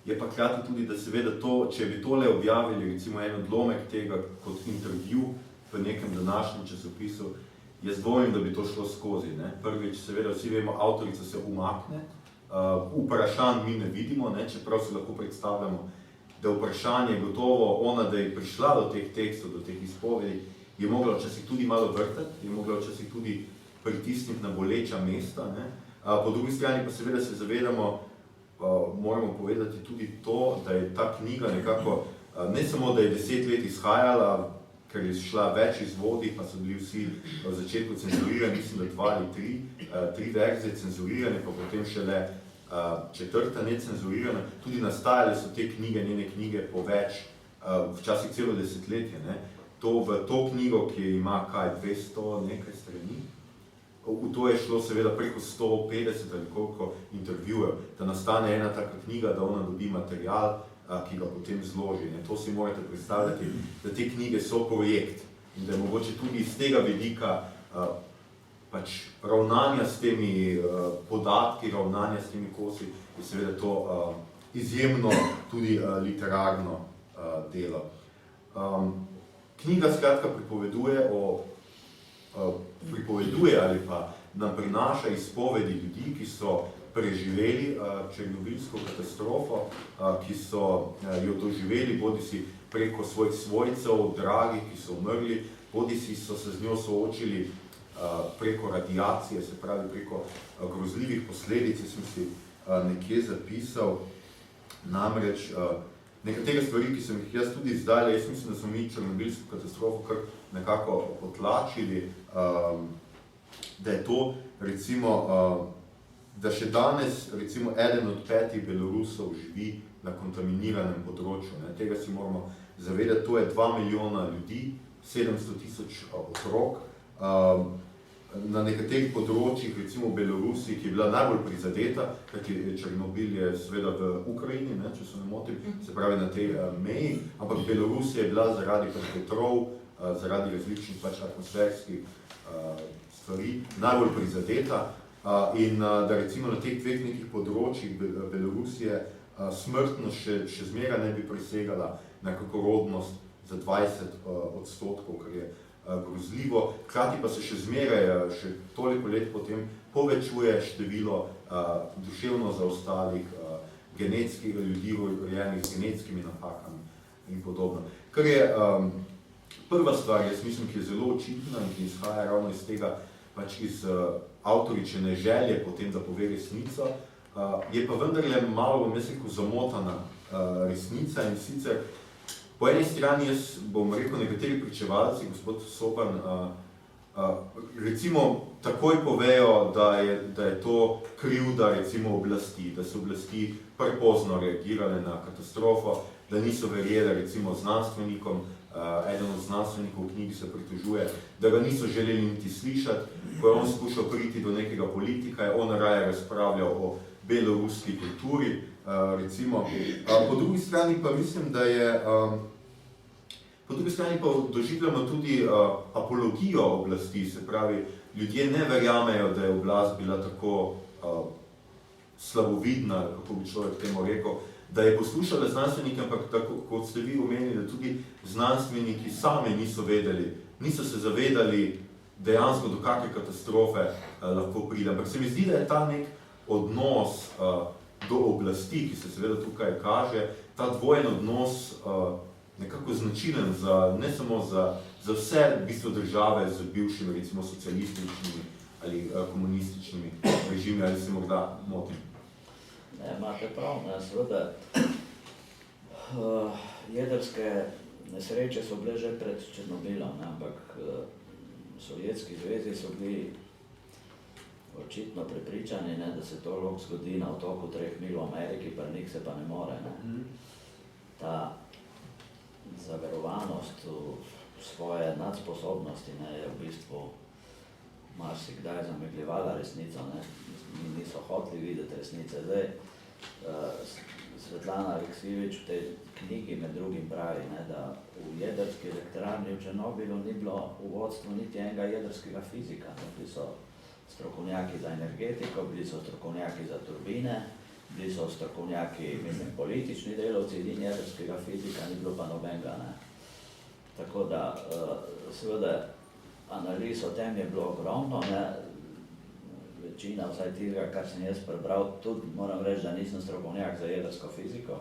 je pa krati tudi, da seveda to, če bi tole objavili, recimo en odlomek tega kot intervju v nekem današnjem časopisu, jaz dvomim, da bi to šlo skozi. Prvič, seveda, vsi vemo, avtorica se umakne, vprašanj mi ne vidimo, čeprav se lahko predstavljamo, da vprašanje gotovo ona, da je prišla do teh tekstov, do teh izpovedi, je mogla včasih tudi malo vrtati, je mogla včasih tudi pritisniti na boleča mesta. Po drugi strani pa seveda se zavedamo, moramo povedati tudi to, da je ta knjiga nekako, ne samo, da je 10 let izhajala, ker je šla več izvodih, pa so bili vsi v začetku cenzurirani, mislim, da 2 ali 3 verzije cenzurirane, pa potem šele 4. necenzurirana. Tudi nastajale so te knjige, njene knjige po več včasih celo desetletje, ne, v to knjigo, ki ima 200 nekaj strani, v to je šlo seveda preko 150 ali koliko intervjujev, da nastane ena taka knjiga, da ona dobi material, ki ga potem zloži. Ne. To si morate predstavljati, da te knjige so projekt in da je mogoče tudi iz tega vidika pač ravnanja s temi podatki, ravnanja s temi kosi, je seveda to izjemno tudi literarno delo. Knjiga skratka pripoveduje ali pa nam prinaša izpovedi ljudi, ki so preživeli černobilsko katastrofo, ki so jo doživeli, bodisi preko svojih svojcev, dragih, ki so umrli, bodisi so se z njo soočili preko radiacije, se pravi preko grozljivih posledic. Sem si nekje zapisal, namreč nekatere stvari, ki sem jih jaz tudi izdal, jaz mislim, da smo mi černobilsko katastrofo kar nekako potlačili, da je to, recimo, da še danes, recimo, eden od 5 Belorusov živi na kontaminiranem področju. Ne. Tega si moramo zavedati, to je 2 milijona ljudi, 700 000 otrok. Na nekaterih področjih, recimo v Belorusiji, ki je bila najbolj prizadeta, kajti Černobil je seveda v Ukrajini, ne, če se ne motim, se pravi na tej meji, ampak Belorusija je bila zaradi vetrov, zaradi različnih atmosferskih stvari najbolj prizadeta in da recimo na teh 2 nekih področjih Belorusije smrtnost še zmeraj ne bi presegala nekako rodnost za 20%, kar je grozljivo, hkrati pa se še zmeraj, še toliko let potem, povečuje število duševno zaostalih genetskih ljudi, rojenih z genetskimi napakami in podobno. Kar je prva stvar, jaz mislim, ki je zelo očitna in ki izhaja ravno iz tega, pač iz avtoričine želje potem, da pove resnico, je pa vendarle malo, bom jaz rekel, zamotana resnica in sicer po eni strani, jaz bom rekel, nekateri pričevalci, gospod Soban, recimo takoj povejo, da je to krivda recimo oblasti, da so oblasti prepozno reagirale na katastrofo, da niso verjele recimo znanstvenikom, eden od znanstvenikov v knjigi se pritožuje, da ga niso želeli niti slišati, ko je on skušal priti do nekega politika, je on raje razpravljal o beloruski kulturi, recimo. Po drugi strani pa mislim, da je po drugi strani pa doživljamo tudi apologijo oblasti, se pravi, ljudje ne verjamejo, da je oblast bila tako slabovidna, kako bi človek temu rekel, da je poslušala znanstvenike, ampak tako, kot ste vi omenili, da tudi znanstveniki sami niso vedeli, niso se zavedali dejansko, do kakve katastrofe lahko pride. Ampak se mi zdi, da je ta nek odnos do oblasti, ki se seveda tukaj kaže, ta dvojen odnos nekako značilen ne samo za vse v bistvu države z bivšimi, recimo socialističnimi ali komunističnimi režimi, ali se morda motim. Ne, imate prav, ne, seveda jedrske nesreče so bile že pred Černobilom, ne, ampak Sovjetski zvezi so bili očitno prepričani, ne, da se to lahko zgodi na otoku 3 mil v Ameriki, pa nik se pa ne more. Ne. Ta zaverovanost v svoje nadsposobnosti, ne, je v bistvu marsikdaj zamegljevala resnico, ne. Niso hoteli videti resnice. Zdaj, Svetlana Aleksijevič v tej knjigi med drugim pravi, ne, da v jedrski elektrarni v Černobilu ni bilo v vodstvu niti enega jedrskega fizika. Ne. Bili so strokovnjaki za energetiko, bili so strokovnjaki za turbine, bili so strokovnjaki, mislim, politični delavci in jedrskega fizika, ni bilo pa nobenega. Ne. Tako da, seveda, analiz o tem je bilo ogromno, ne. Večina, vsaj tega, kar sem jaz prebral, tudi moram reči, da nisem strokovnjak za jedrsko fiziko,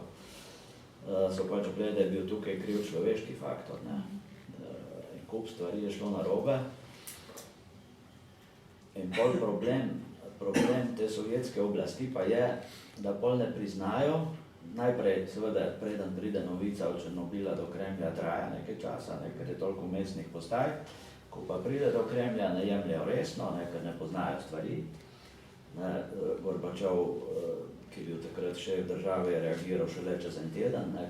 so pač gledali, da je bil tukaj kriv človeški faktor, ne. In kup stvari je šlo narobe. In pol problem te sovjetske oblasti pa je, da pol ne priznajo, najprej, seveda, preden pride novica od Černobila do Kremlja, traja nekaj časa, ne, ker je toliko mestnih postaj, ko pa pride do Kremlja, ne jemljajo resno, ne, ker ne poznajo stvari. Gorbačov, ki je bil takrat šef države, je reagiral šele čez en teden, ne,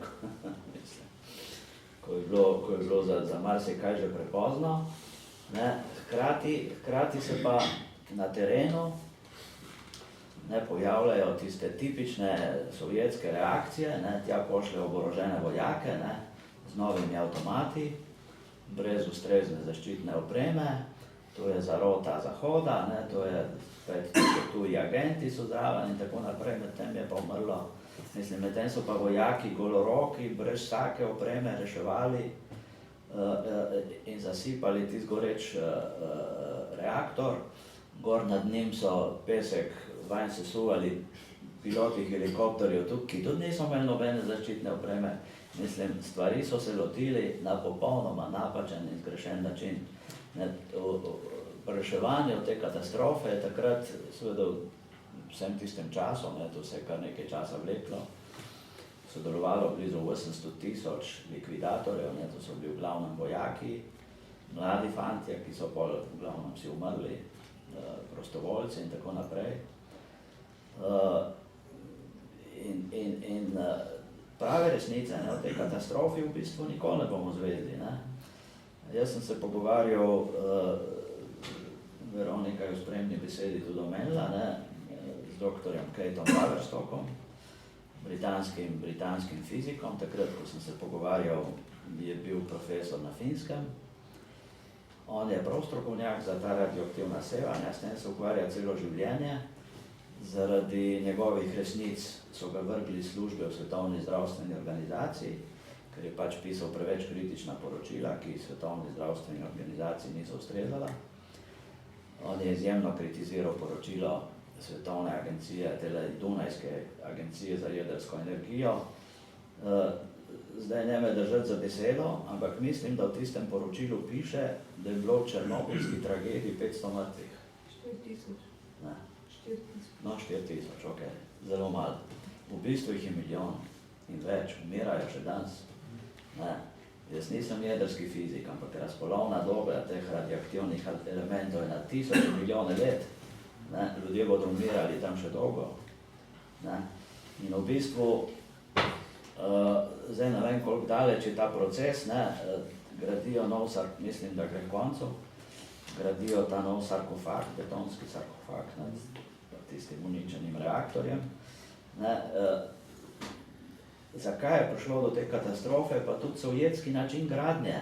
mislim. ko je bilo za marsikaj že prepozno. Ne. Hkrati se pa na terenu pojavljajo tiste tipične sovjetske reakcije, ne, tja pošljajo oborožene vojake, ne, z novimi avtomati, brez ustrezne zaščitne opreme, to je zarota Zahoda, ne, to je tuji agenti so zraven in tako naprej, medtem je pa umrlo, medtem so pa vojaki goloroki, brez vsake opreme reševali in zasipali tisti goreč reaktor, gor nad njim so pesek vanj sesuvali piloti helikopterjev tukaj, ki tudi niso imeli nobene zaščitne opreme. Stvari so se lotili na popolnoma napačen in zgrešen način. Reševanje od te katastrofe je takrat, seveda vsem tistem časom, to se je kar nekaj časa vleklo, sodelovalo blizu 800,000 likvidatorjev, to so bili v glavnem vojaki, mladi fantje, ki so pol v glavnem si umrli, prostovoljci in tako naprej. In prave resnice o tej katastrofi v bistvu nikoli ne bomo zvedeli. Jaz sem se pogovarjal, Veronika je v spremni besedi tudi omenila, z doktorjem Katom Wagerstockom, britanskim fizikom. Takrat, ko sem se pogovarjal, je bil profesor na Finskem. On je prav strokovnjak za ta radioaktivna sevanja, s tem se ukvarja celo življenje. Zaradi njegovih resnic so ga vrgli iz službe v Svetovni zdravstveni organizaciji, ker je pač pisal preveč kritična poročila, ki Svetovni zdravstveni organizaciji niso ustrezala. On je izjemno kritiziral poročilo Svetovne agencije, tele Dunajske agencije za jedrsko energijo. Zdaj ne me držati za besedo, ampak mislim, da v tistem poročilu piše, da je bilo v černobylski tragediji 500 mrtvih. 4,000. Ne. 4,000, ok, zelo malo. V bistvu jih je milijon in več, umirajo še danes. Ne. Jaz nisem jedrski fizik, ampak razpolovna doba teh radioaktivnih elementov je na tisoče milijone let. Ne. Ljudje bodo umirali tam še dolgo. Ne. In v bistvu, zdaj ne vem, koliko daleč je ta proces, gradijo nov, mislim, da gre k koncu, gradijo ta nov sarkofag, betonski sarkofag, tistim uničenim reaktorjem. Zakaj je prišlo do te katastrofe, pa tudi sovjetski način gradnje.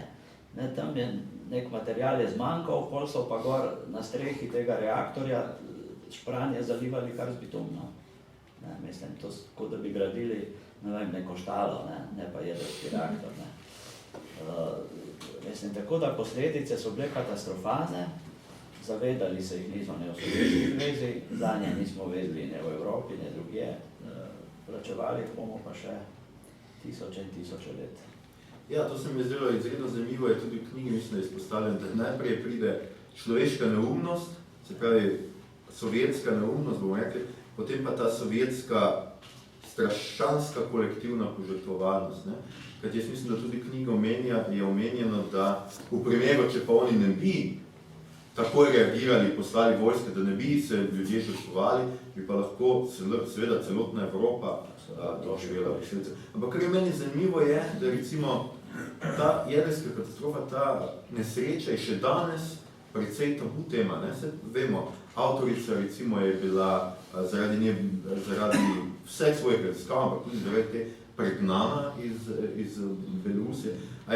Tam je nek material je zmanjkal, pol so pa gor na strehi tega reaktorja špranje zalivali kar z bitumno. Mislim, to kot da bi gradili, ne vem, neko štalo, ne pa jedrski reaktor. Mislim, tako da posledice so bile katastrofalne, zavedali se jih niso ne v Sovjetski zvezi, zanje nismo vedeli ne v Evropi, ne drugje. Plačevali bomo pa še tisoče in tisoče let. Ja, to se mi je zdelo izredno zanimivo, je tudi v knjigi, mislim, da izpostavljam, da najprej pride človeška neumnost, se pravi sovjetska neumnost, bomo rekli, potem pa ta sovjetska strašanska kolektivna požrtvovalnost. Kajti jaz mislim, da tudi knjiga je omenjeno, da v primeru, če pa oni ne bi takoj reagirali, poslali vojske, da ne bi se ljudje žrtvovali, bi pa lahko seveda celotna Evropa doživela posledice. Ampak kar je meni zanimivo je, da recimo ta jedrska katastrofa, ta nesreča je še danes precej tabu tema. Se vemo, avtorica recimo je bila zaradi vseh svojih raziskav, ampak tudi zaradi te pregnana iz Belorusije. A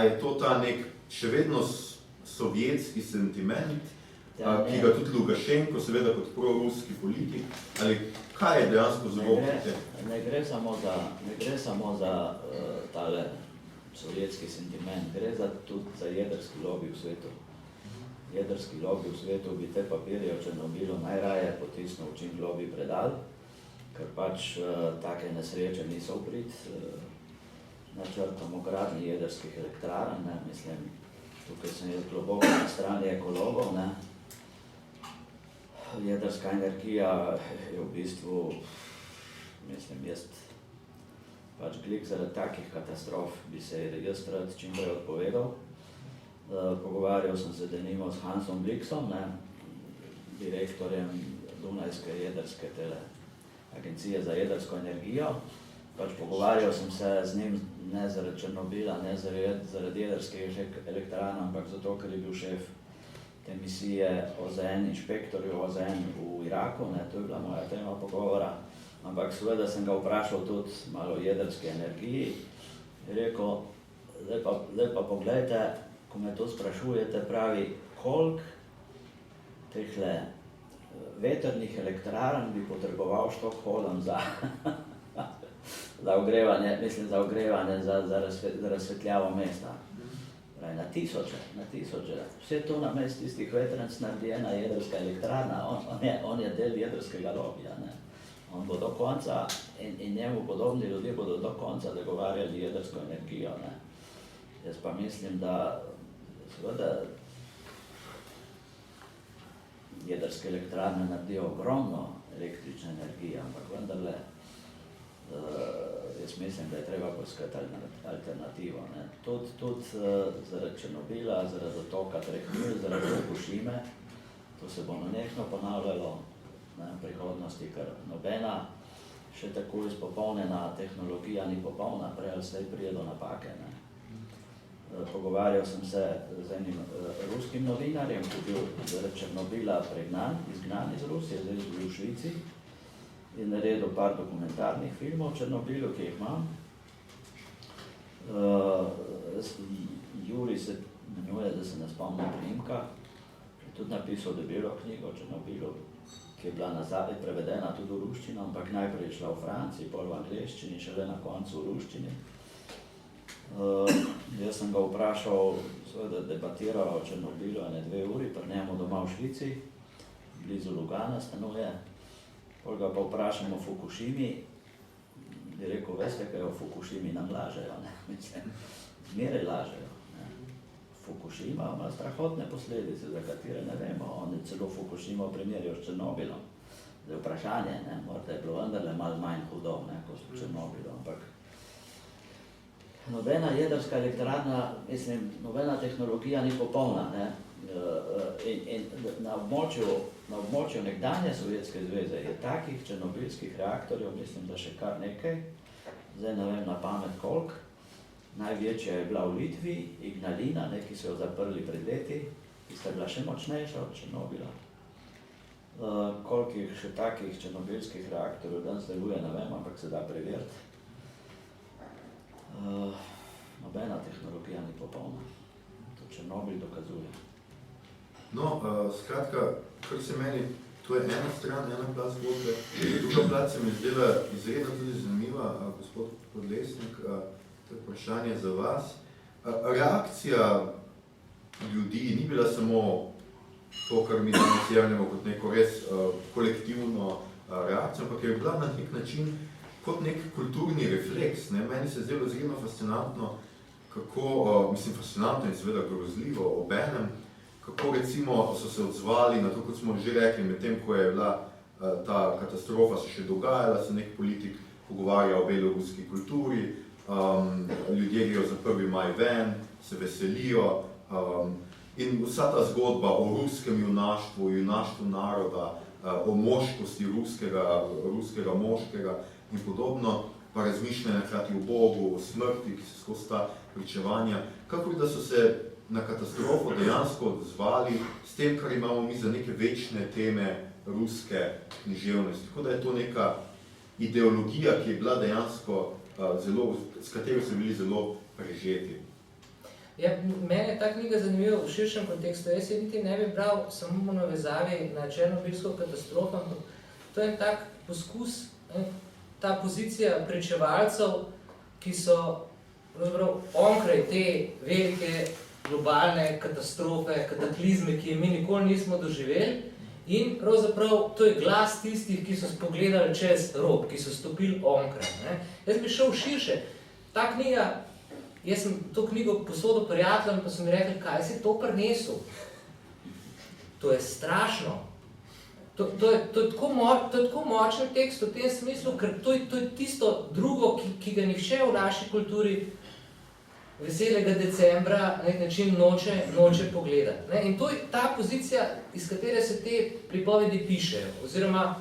je to ta nek še vedno sovjetski sentiment, ki ga tudi Lukašenko, seveda kot proruski politik, ali kaj je dejansko vzrok? Ne gre samo za tale sovjetski sentiment, gre tudi za jedrski lobby v svetu. Jedrski lobby v svetu bi te papirje o Černobilu najraje potisnil v čim globi predal, ker pač take nesreče niso v prid načrtom o gradnji jedrskih elektrarn, mislim, tukaj sem jaz globoko na strani ekologov, jedrska energija je v bistvu, mislim, jaz pač glik zaradi takih katastrof bi se jaz rad čim prej odpovedal. Pogovarjal sem se denimo s Hansom Blixom, direktorjem Dunajske jedrske agencije za jedrsko energijo. pač pogovarjal sem se z njim ne zaradi Černobila, ne zaradi jedrskih elektrarn, ampak zato, ker je bil šef te misije OZN, inšpektorjev OZN v Iraku, ne, to je bila moja tema pogovora, ampak seveda sem ga vprašal tudi malo o jedrski energiji. Je rekel, zdaj pa poglejte, ko me to sprašujete, pravi, koliko tehle vetrnih elektrarn bi potreboval Stockholm za ogrevanje, za razsvetljavo mesta. Pravi, na tisoče. Vse to namesto tistih vetrnic naredi ena jedrska elektrarna, on je del jedrskega lobija, ne. On bo do konca in njemu podobni ljudje bodo do konca dogovarjali jedrsko energijo, ne. Jaz pa mislim, da seveda jedrske elektrarne naredijo ogromno električne energije, ampak vendarle jaz mislim, da je treba poiskati alternativo, ne. Tudi zaradi Černobila, zaradi dotoka treh mil, zaradi Fukushime, to se bo nenehno ponavljalo v prihodnosti, ker nobena še tako izpopolnjena tehnologija ni popolna, prej ali slej pride do napake, ne. Pogovarjal sem se z enim ruskim novinarjem, ki je bil zaradi Černobila izgnan iz Rusije, zdaj je bil v Švici in naredil par dokumentarnih filmov o Černobilu, ki jih imam. Jurij se menuje, da se ne spomnim priimka, je tudi napisal debelo knjigo o Černobilu, ki je bila nazadnje prevedena tudi v ruščino, ampak najprej je šla v Franciji, pol v angleščini, šele na koncu v ruščini. Jaz sem ga vprašal, seveda debatiral o Černobilu 2 uri, pri njemu doma v Švici, blizu Lugana stanuje. Pol ga pa vprašam o Fukushimi, je rekel, veste, kaj o Fukushimi nam lažejo, ne, mislim, zmeraj lažejo, ne. Fukushima ima strahotne posledice, za katere ne vemo, oni celo Fukushimo primerjajo s Černobilom. Zdaj vprašanje, ne, morda je bilo vendarle malo manj hudo, ne, kot s Černobilom, ampak nobena jedrska elektrarna, mislim, nobena tehnologija ni popolna, ne. In na območju nekdanje Sovjetske zveze je takih černobilskih reaktorjev, mislim, da še kar nekaj, zdaj ne vem na pamet koliko. Največja je bila v Litvi, Ignalina, ki so jo zaprli pred leti, ki sta bila še močnejša od Černobila. Koliko še takih černobilskih reaktorjev danes deluje, ne vem, ampak se da preveriti. Nobena tehnologija ni popolna. To Černobil dokazuje. No, skratka, kar se meni, to je ena stran, ena plat zgodbe. Druga plat se mi zdela izredno tudi zanimiva, gospod Podlesnik, to je vprašanje za vas. Reakcija ljudi ni bila samo to, kar mi danes jemljamo kot neko res kolektivno reakcijo, ampak je bila na nek način kot nek kulturni refleks, ne. Meni se zdelo izredno fascinantno, kako, fascinantno in seveda grozljivo obenem, kako recimo so se odzvali na to, kot smo že rekli, medtem ko je bila ta katastrofa se še dogajala, se nek politik pogovarja o beloruski kulturi, ljudje grejo za 1. maj ven, se veselijo in vsa ta zgodba o ruskem junaštvu, junaštvu naroda, o moškosti ruskega moškega in podobno, pa razmišljanje hkrati o Bogu, o smrti, ki se skozi ta pričevanja, kako da so se na katastrofo dejansko odzvali s tem, kar imamo mi za neke večne teme ruske književnosti. Tako da je to neka ideologija, ki je bila dejansko s katero so bili zelo prežeti. Ja, mene je ta knjiga zanimiva v širšem kontekstu. Jaz je niti ne bi bral samo v navezavi na černobilsko katastrofo, ampak to je tak poskus, ta pozicija pričevalcev, ki so onkraj te velike globalne katastrofe, kataklizme, ki je mi nikoli nismo doživeli, in pravzaprav to je glas tistih, ki so spogledali čez rob, ki so stopili onkraj, ne. Jaz bi šel širše. Ta knjiga, jaz sem to knjigo posodil prijateljem, pa so mi rekli, kaj si to prinesel? To je strašno. To je tako močen tekst v tem smislu, ker to je tisto drugo, ki ga nihče v naši kulturi veselega decembra na nek način noče pogledati. In to je ta pozicija, iz katere se te pripovedi pišejo, oziroma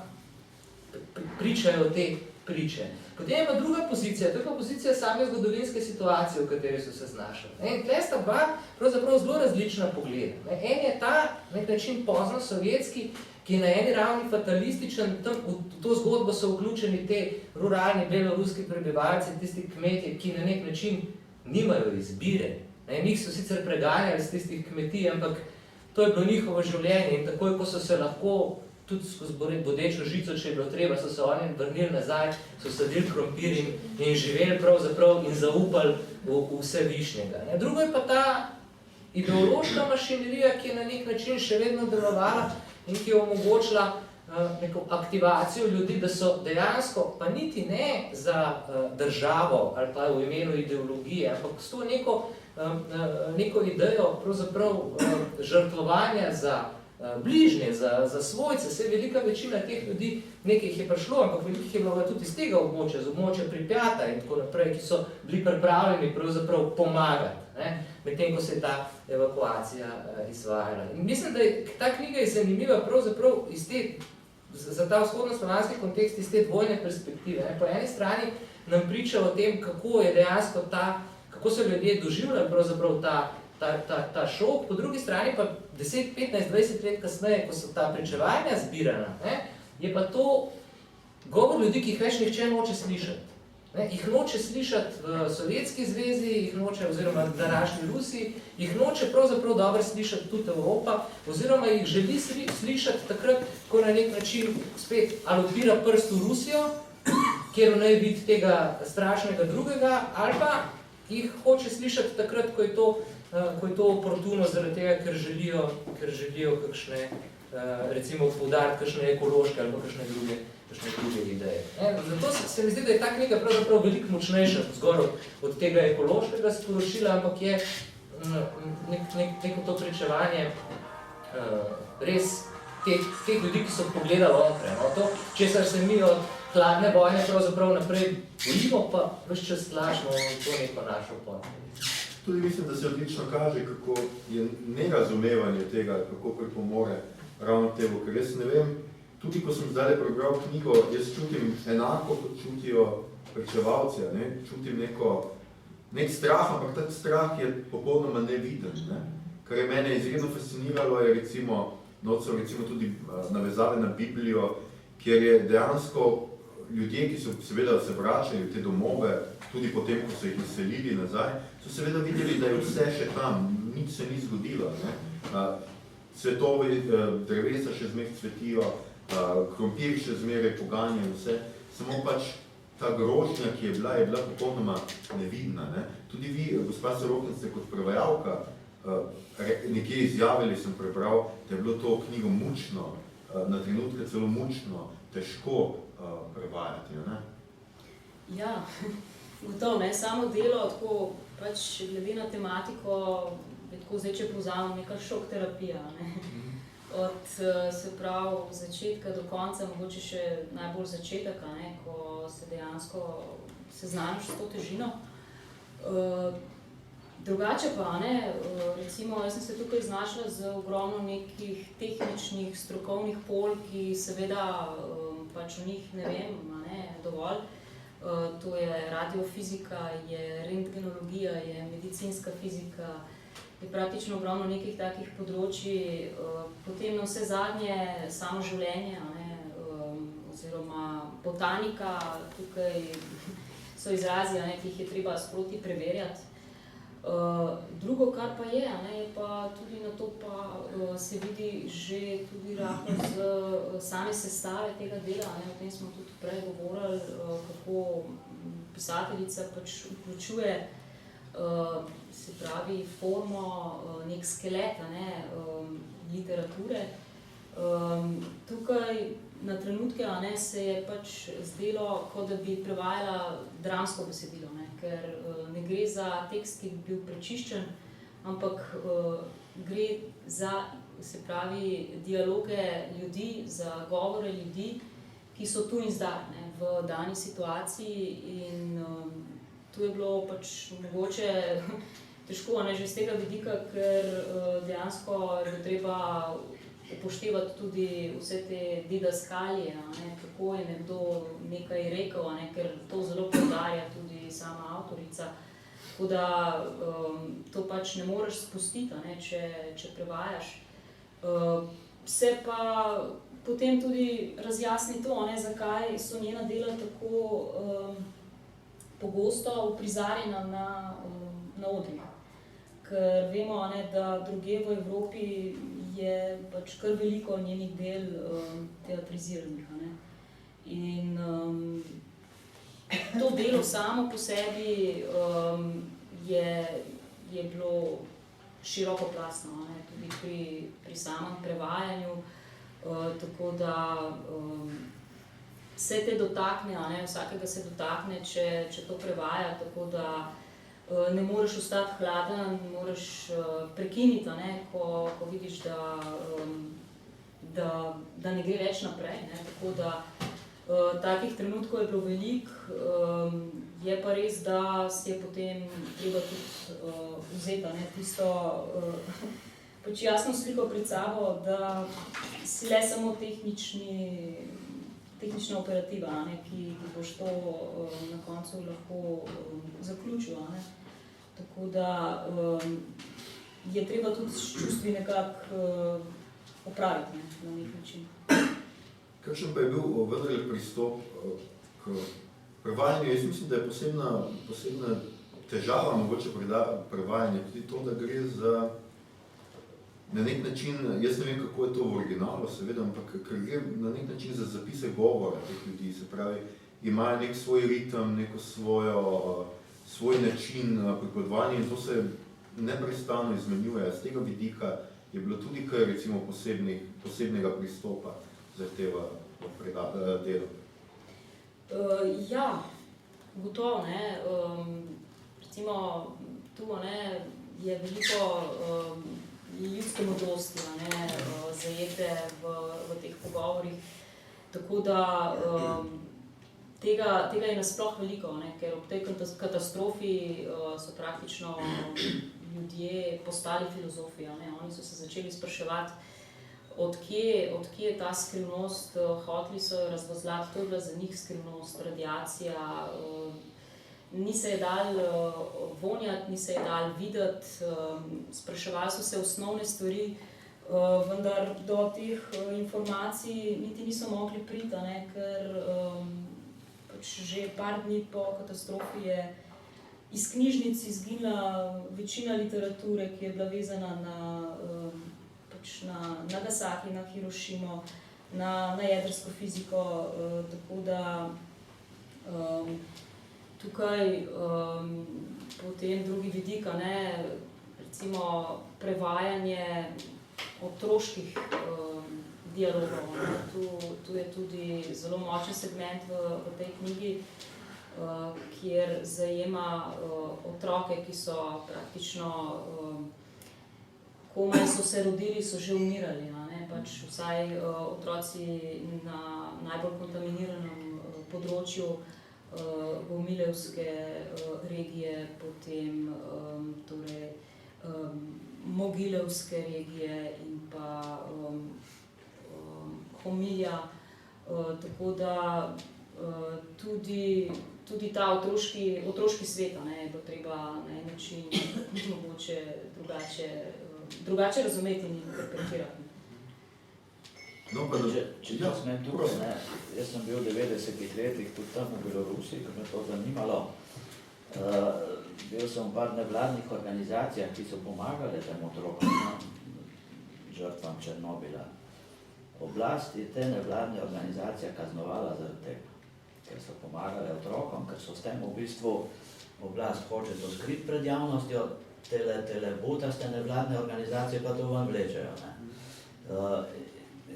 pričajo te priče. Potem je pa druga pozicija, to je pa pozicija same zgodovinske situacije, v kateri so se znašli. In tle sta dva pravzaprav zelo različna pogleda. En je ta nek način pozno-sovjetski, ki je na eni ravni fatalističen, tam v to zgodbo so vključeni te ruralni beloruski prebivalci, tisti kmetje, ki na nek način nimajo izbire. Njih so sicer preganjali z tistih kmetij, ampak to je bilo njihovo življenje in takoj, ko so se lahko tudi skozi bodečo žico, če je bilo treba, so se oni vrnili nazaj, so sadili krompir in živeli pravzaprav in zaupali v vse višnjega. Drugo je pa ta ideološka mašinerija, ki je na nek način še vedno delovala in ki je omogočila neko aktivacijo ljudi, da so dejansko, pa niti ne za državo ali pa v imenu ideologije, ampak s to neko idejo pravzaprav žrtvovanja za bližnje, za svojce, se velika večina teh ljudi, nekaj jih je prišlo, ampak velikih je bilo tudi iz tega območja, z območja Pripjata in tako naprej, ki so bili pripravljeni pravzaprav pomagati, medtem ko se je ta evakuacija izvajala. In mislim, da ta knjiga je zanimiva pravzaprav iz te, za ta vzhodnoslovanski kontekst iz te dvojne perspektive. Po eni strani nam priča o tem, kako je dejansko kako so ljudje doživljali pravzaprav ta šok, po drugi strani pa 10, 15, 20 let kasneje, ko so ta pričevanja zbirana, je pa to govor ljudi, ki jih več nihče noče slišati. Jih noče slišati v Sovjetski zvezi, jih noče, oziroma v današnji Rusiji, jih noče pravzaprav dobro slišati tudi Evropa, oziroma jih želi slišati takrat, ko na nek način spet ali odpira prst v Rusijo, kjer naj vidi tega strašnega drugega, ali pa jih hoče slišati takrat, ko je to oportuno, zaradi tega, ker želijo kakšne, recimo poudariti kakšne ekološke ali kakšne druge ideje. Zato se mi zdi, da je ta knjiga pravzaprav veliko močnejša zgoraj od tega ekološkega sporočila, ampak je neko to pričevanje res teh ljudi, ki so pogledali onprej. To, česar se mi od hladne vojne pravzaprav naprej bojimo, pa ves čas lažemo to neko našo pot. Tudi mislim, da se odlično kaže, kako je nerazumevanje tega, kako pripomore ravno temu, ker jaz ne vem, tudi ko sem zdaj prebral knjigo, jaz čutim enako, kot čutijo pričevalci, čutim nek strah, ampak ta strah je popolnoma neviden. Kar je mene izredno fasciniralo, je recimo tudi navezave na Biblijo, kjer je dejansko ljudje, ki so seveda se vračali v te domove, tudi potem, ko so jih naselili nazaj, so seveda videli, da je vse še tam, nič se ni zgodilo. Cvetovi drevesa še zmeraj cvetijo, krompir še zmeraj poganja in vse, samo pač ta grožnja, ki je bila popolnoma nevidna. Tudi vi, gospa Sorokin, ste kot prevajalka, nekje izjavili sem prebral, da je bilo to knjigo mučno, na trenutke celo mučno, težko prevajati. Ja, gotovo, samo delo, tako pač glede na tematiko, tako zdaj, če povzamem, neka šok terapija. Od se pravi začetka do konca, mogoče še najbolj začetek, ko se dejansko seznaniš s to težino. Drugače pa, recimo, jaz sem se tukaj znašla z ogromno nekih tehničnih, strokovnih pol, ki seveda pač o njih ne vem, dovolj. To je radiofizika, je rentgenologija, je medicinska fizika, je praktično ogromno nekih takih področji, potem na vse zadnje samo življenje, oziroma botanika, tukaj so izrazi, ki jih je treba sproti preverjati. Drugo, kar pa je pa tudi na to pa se vidi že tudi rahlo z same sestave tega dela, o tem smo tudi prej govorili, kako pisateljica pač vključuje, se pravi, formo, nek skelet literature. Tukaj na trenutke se je pač zdelo, kot da bi prevajala dramsko besedilo, ker ne gre za tekst, ki bi bil prečiščen, ampak gre za, se pravi, dialoge ljudi, za govore ljudi, ki so tu in zdaj, v dani situaciji, in tu je bilo pač mogoče težko, že z tega vidika, ker dejansko je treba upoštevati tudi vse te didaskalije, kako je nekdo nekaj rekel, ker to zelo poudarja tudi sama avtorica. Tako da to pač ne moreš spustiti, če prevajaš. Se pa potem tudi razjasni to, zakaj so njena dela tako pogosto uprizarjena na odrih. Ker vemo, da drugje v Evropi je pač kar veliko njenih del teatriziranih. In to delo samo po sebi je bilo širokoplasno, tudi pri samem prevajanju, tako da se te dotakne, vsakega se dotakne, če to prevaja, tako da ne moreš ostati hladen, moraš prekiniti, ko vidiš, da ne gre več naprej. Tako da takih trenutkov je bilo veliko, je pa res, da si je potem treba tudi vzeti tisto pač jasno sliko pred sabo, da si le samo tehnična operativa, ki boš to na koncu lahko zaključil. Tako da je treba tudi s čustvi nekako opraviti na nek način. Kakšen pa je bil vendarle pristop k prevajanju? Jaz mislim, da je posebna težava mogoče prevajanja tudi to, da gre za na nek način, jaz ne vem, kako je to v originalu, seveda, ampak ker gre na nek način za zapise govora teh ljudi, se pravi, imajo nek svoj ritem, neko svoj način pripovedovanja in to se neprestano izmenjuje. Z tega vidika je bilo tudi kaj, recimo, posebnega pristopa zahteva delo. Ja, gotovo, recimo tu je veliko ljudske modrosti zajete v teh pogovorih, tako da tega je nasploh veliko, ker ob tej katastrofi so praktično ljudje postali filozofi, oni so se začeli spraševati, odkje je ta skrivnost, hoteli so jo razvozlati, to je bila za njih skrivnost, radiacija, ni se je dalo vonjati, ni se je dalo videti, spraševali so se osnovne stvari, vendar do teh informacij niti niso mogli priti, ker pač že par dni po katastrofi je iz knjižnic izginila večina literature, ki je bila vezana na Nagasaki, na Hirošimo, na jedrsko fiziko, tako da tukaj potem drugi vidik, recimo prevajanje otroških dialogov. Tu je tudi zelo močen segment v tej knjigi, kjer zajema otroke, ki so praktično komaj so se rodili, so že umirali, pač vsaj otroci na najbolj kontaminiranem področju Gomilevske regije, potem torej Mogilevske regije in pa Homilja, tako da tudi ta otroški svet je bilo treba na en način mogoče drugače razumeti in interpretirati. Če smem tukaj, jaz sem bil v 90-ih letih tudi tam v Belorusiji, ker me to zanimalo. Bil sem v par nevladnih organizacijah, ki so pomagale tem otrokom, žrtvam Černobila. Oblast je te nevladne organizacije kaznovala zaradi tega, ker so pomagale otrokom, ker so s tem v bistvu oblast hoče to skriti pred javnostjo, tele butaste nevladne organizacije pa to vam vlečejo.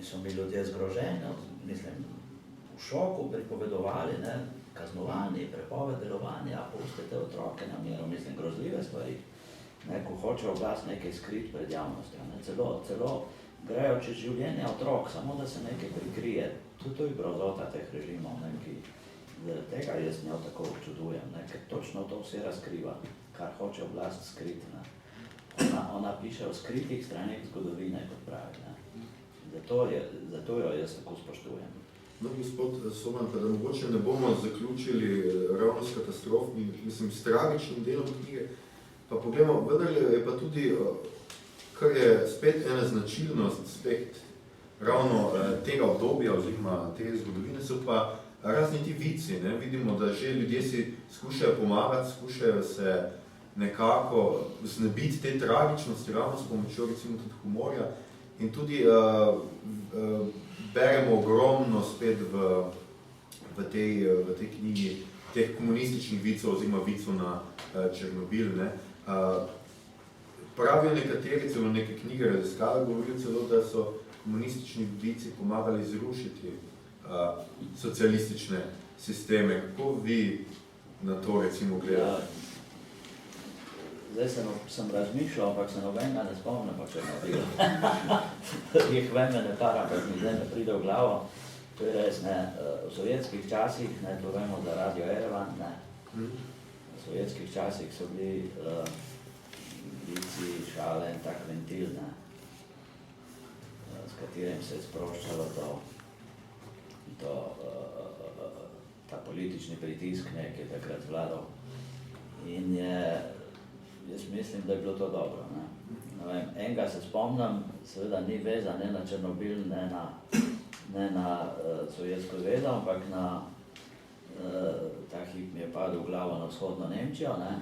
So bili ljudje zgroženi, mislim, v šoku pripovedovali, kaznovani, prepoved delovanja, pustite otroke na miru, mislim, grozljive stvari, ko hoče oblast nekaj skriti pred javnostjo, celo grejo čez življenje otrok, samo da se nekaj prikrije. To je grozota teh režimov, ki tega jaz njo tako občudujem, ker točno to vse razkriva, kar hoče oblast skriti. Ona piše o skritih straneh zgodovine, kot pravi. zato jo jaz tako spoštujem. No, gospod Soban, pa da mogoče ne bomo zaključili ravno s katastrofnim, s tragičnim delom knjige, pa poglejmo, vendar je pa tudi, kar je spet ena značilnost, spet ravno tega obdobja oziroma te zgodovine, so pa razni ti vici, ne? Vidimo, da že ljudje si skušajo pomagati, skušajo se nekako znebiti te tragičnosti, ravno s pomočjo recimo tudi humorja in tudi beremo ogromno spet v tej knjigi teh komunističnih vicov oziroma vicov na Černobil. Ne? Pravijo nekateri, celo neke knjige raziskave, govorijo celo, da so komunistični vici pomagali zrušiti socialistične sisteme. Kako vi na to recimo gledate? Zdaj sem razmišljal, ampak se nobenega ne spomnim, pa Černobil. Jih veme ne para, ampak mi zdaj ne pride v glavo. To je res, ne, v sovjetskih časih, ne, to vemo za Radio Erevan, ne. V sovjetskih časih so bili vici, šale in tak ventil, ne, s katerim se je sproščalo ta politični pritisk, ne, ki je takrat vladal. In jaz mislim, da je bilo to dobro. Ne. Ne vem, enega se spomnim, seveda ni veza ne na Černobil, ne na Sovjetsko zvezo, ampak na ta hip mi je padel v glavo na vzhodno Nemčijo. Ne.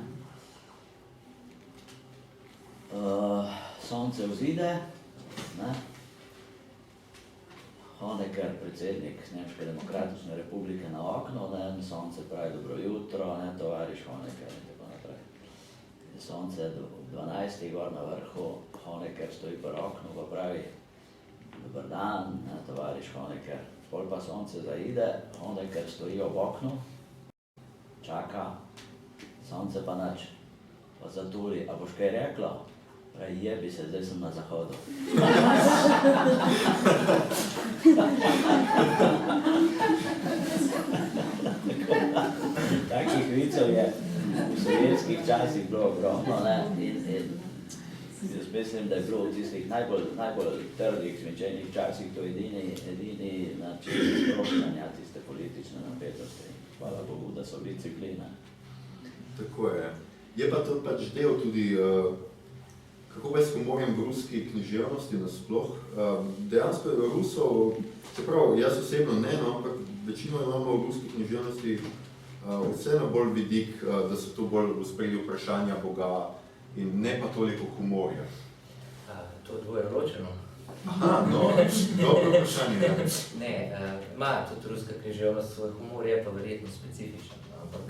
Sonce vzide, ne. Honecker, predsednik Nemške demokratične republike na okno, ne, sonce pravi dobro jutro, ne, tovariš Honecker in tako naprej. Sonce ob 12. gor na vrhu, Honecker stoji pri oknu, pa pravi dober dan, ne, tovariš Honecker. Pol pa sonce zaide, Honecker stoji ob oknu, čaka, sonce pa nič. Pa zatuli, a boš kaj reklo? Pravi, jebi se, zdaj sem na zahodu. Takih vicev je v sovjetskih časih bilo ogromno, ne, in jaz mislim, da je bilo v tistih najbolj trdih, svinčenih časih to edini način sproščanja tiste politične napetosti. Hvala Bogu, da so vici bili, ne. Tako je. Je pa to pač del tudi, kako pa s humorjem v ruski književnosti nasploh. Dejansko je Rusov, čeprav jaz osebno ne, no, ampak večino imamo v ruski književnosti vseeno bolj vidik, da so to bolj v spredju vprašanja Boga in ne pa toliko humorja. To je dvoje ločeno. Aha, no, dobro vprašanje. Ne, ima tudi ruska književnost svoj humor, je pa verjetno specifičen, ampak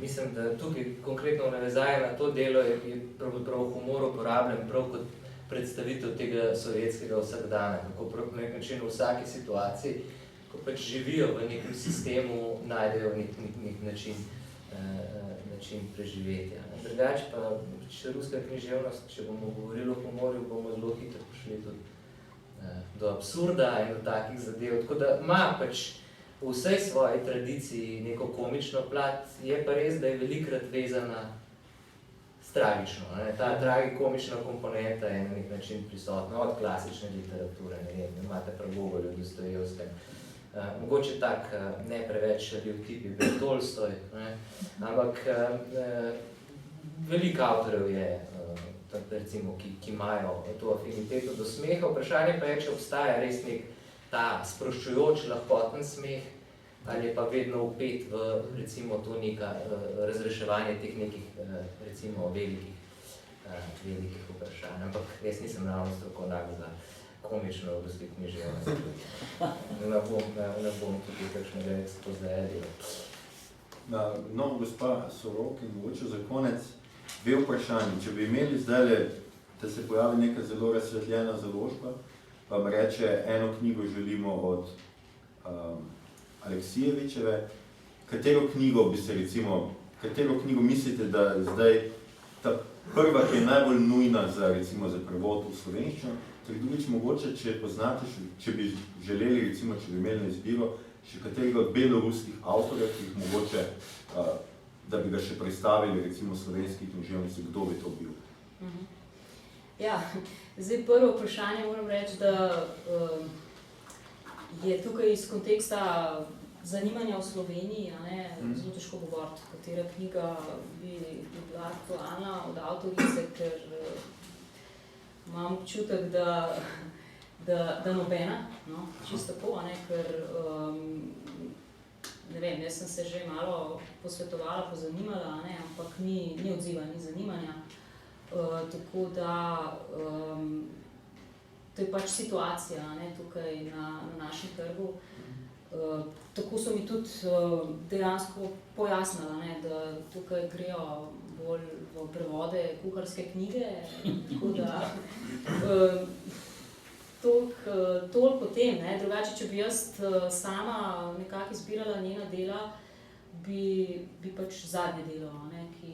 mislim, da tukaj konkretno v navezaji na to delo je pravzaprav humor uporabljen prav kot predstavitev tega sovjetskega vsakdana, kako prav na nek način v vsaki situaciji, ko pač živijo v nekem sistemu, najdejo nek način preživetja. Drugače pa, če ruska književnost, če bomo govorili o humorju, bomo zelo hitro prišli tudi do absurda in do takih zadev, tako da ima pač v vsej svoji tradiciji neko komično plat, je pa res, da je velikrat vezana s tragično. Ne? Ta tragikomična komponenta je na nek način prisotna od klasične literature, imate prav Gogolja, Dostojevskem. Mogoče tak ne preveč šaljiv tip je bil Tolstoj, ne? Ampak veliko avtorjev je, recimo, ki imajo to afiniteto do smeha. Vprašanje pa je, če obstaja res nek ta sproščujoč, lahkoten smeh, ali je pa vedno vpet v, recimo, to neka razreševanje teh nekih, recimo, velikih vprašanj. Ampak jaz nisem ravno strokovnjak za komično v ruski književnosti. Ne bom tudi kakšnega ekspozeja delal. No, gospa Sorokin, mogoče za konec dve vprašanji. Če bi imeli zdajle, da se pojavi neka zelo razsvetljena založba, pa vam reče, eno knjigo želimo od Aleksijevičeve, katero knjigo mislite, da je zdaj ta prva, ki je najbolj nujna za, recimo, za prevod v slovenščino, ter drugič mogoče, če poznate, če bi želeli, recimo, če bi imeli na izbiro, še katerega od beloruskih avtorjev, ki jih mogoče, da bi ga še predstavili, recimo, slovenski književnici, kdo bi to bil? Ja, zdaj prvo vprašanje moram reči, da je tukaj iz konteksta zanimanja v Sloveniji, a ne, zelo težko govoriti, katera knjiga bi bila aktualna od avtorice, ker imam občutek, da nobena, no, čisto tako, a ne, ker ne vem, jaz sem se že malo posvetovala, pozanimala, a ne, ampak ni odziva, ni zanimanja. Tako da to je pač situacija, ne, tukaj na našem trgu. Tako so mi tudi dejansko pojasnila, ne, da tukaj grejo bolj v prevode kuharske knjige, tako da toliko o tem, ne. Drugače, če bi jaz sama nekako izbirala njena dela, bi pač zadnje delo, ne, ki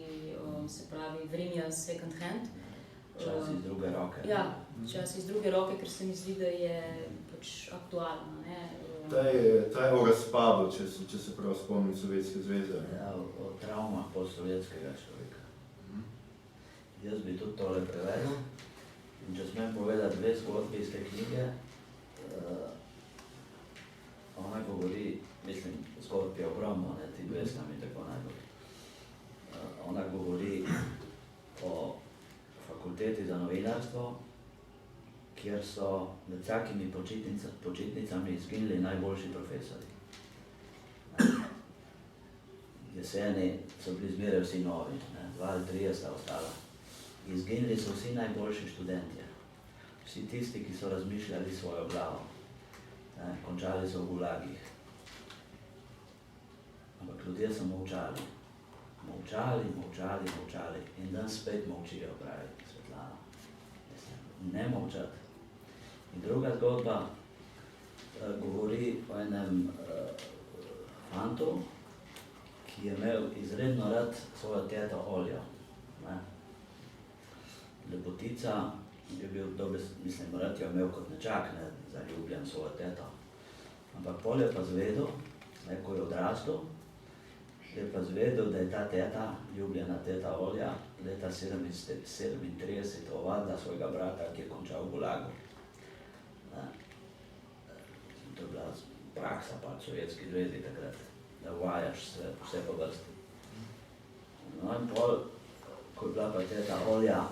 se pravi Vremja second hand. Čas iz druge roke. Ja, čas iz druge roke, ker se mi zdi, da je pač aktualna, ne. Ta je o razpadu, če se prav spomnim, Sovjetske zveze. Ja, o travmah postsovjetskega človeka. Jaz bi tudi tole prevedel. In če smem povedati dve zgodbi iz te knjige, ona govori, mislim, zgodb je ogromno, ne, ti dve sta mi tako najbolj. Ona govori o fakulteti za novinarstvo, kjer so med vsakimi počitnicami izginili najboljši profesori. Jeseni so bili zmeraj vsi novi, ne, 2 ali 3 sta ostala. Izginili so vsi najboljši študentje, vsi tisti, ki so razmišljali svojo glavo, ne, končali so v gulagih. Ampak ljudje so molčali. Molčali in dan spet molčijo, pravi Svetlana. Ne molčati. In druga zgodba govori o enem fantu, ki je imel izredno rad svojo teto Oljo. Ne. Lepotica je bil dober, mislim, rad jo imel kot nečak, ne, zaljubljen svojo teto. Ampak pol je pa zvedel, ne, ko je odrastel, je pa zvedel, da je ta teta, ljubljena teta Olja, leta 1937 ovadila svojega brata, ki je končal v gulagu. To je bila praksa pa v Sovjetski zvezi takrat, da uvajaš vse po vrsti. No in pol, ko je bila pa teta Olja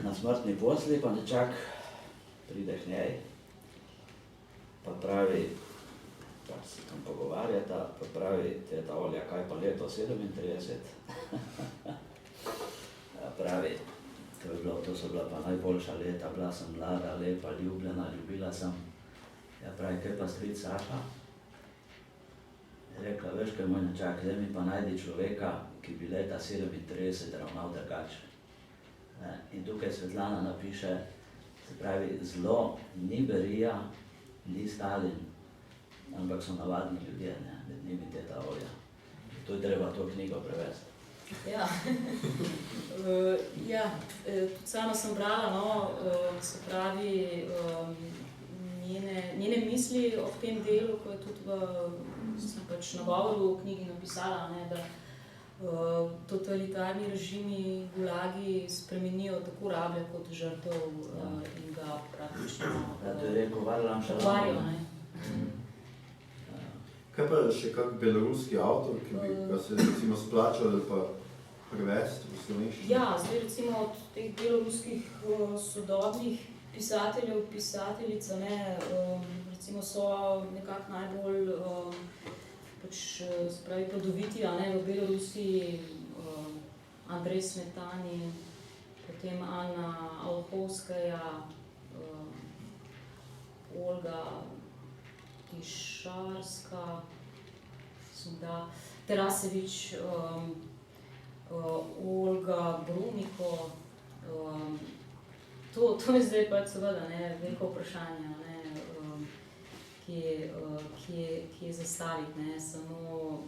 na smrtni posli, pa nečak pride k njej, pa pravi, pa se tam pogovarjata, pa pravi teta Olja, kaj pa leto 37? Pravi, to so bila pa najboljša leta, bila sem mlada, lepa, ljubljena, ljubila sem. Ja, pravi, kaj pa stric Saša? Je rekla, veš kaj, moj nečak, zdaj mi pa najdi človeka, ki bi leta 37 ravnal drugače. In tukaj Svetlana napiše, se pravi, zlo ni Berija, ni Stalin, ampak so navadni ljudje, ne, med njimi teta Olja. To je treba to knjigo prevesti. Ja, ja, tudi sama sem brala, no, se pravi, njene misli o tem delu, ko je tudi sem pač na govoru v knjigi napisala, ne, da totalitarni režimi, gulagi spremenijo tako rablje kot žrtev in ga praktično To je rekel Varlam pokvarijo, ne. Kaj pa še kak beloruski avtor, ki bi ga se recimo splačal ali pa prevesti v slovenščino? Ja, zdaj recimo od teh beloruskih sodobnih pisateljev, pisateljic, ne, recimo so nekako najbolj spravi plodoviti, ne, v Belorusiji Andrej Smetani, potem Anna Olhovskaja, Olga Tišarska, Terasevič, Olga Brumiko. To je zdaj pač seveda veliko vprašanje, ne, kje zastaviti, ne, samo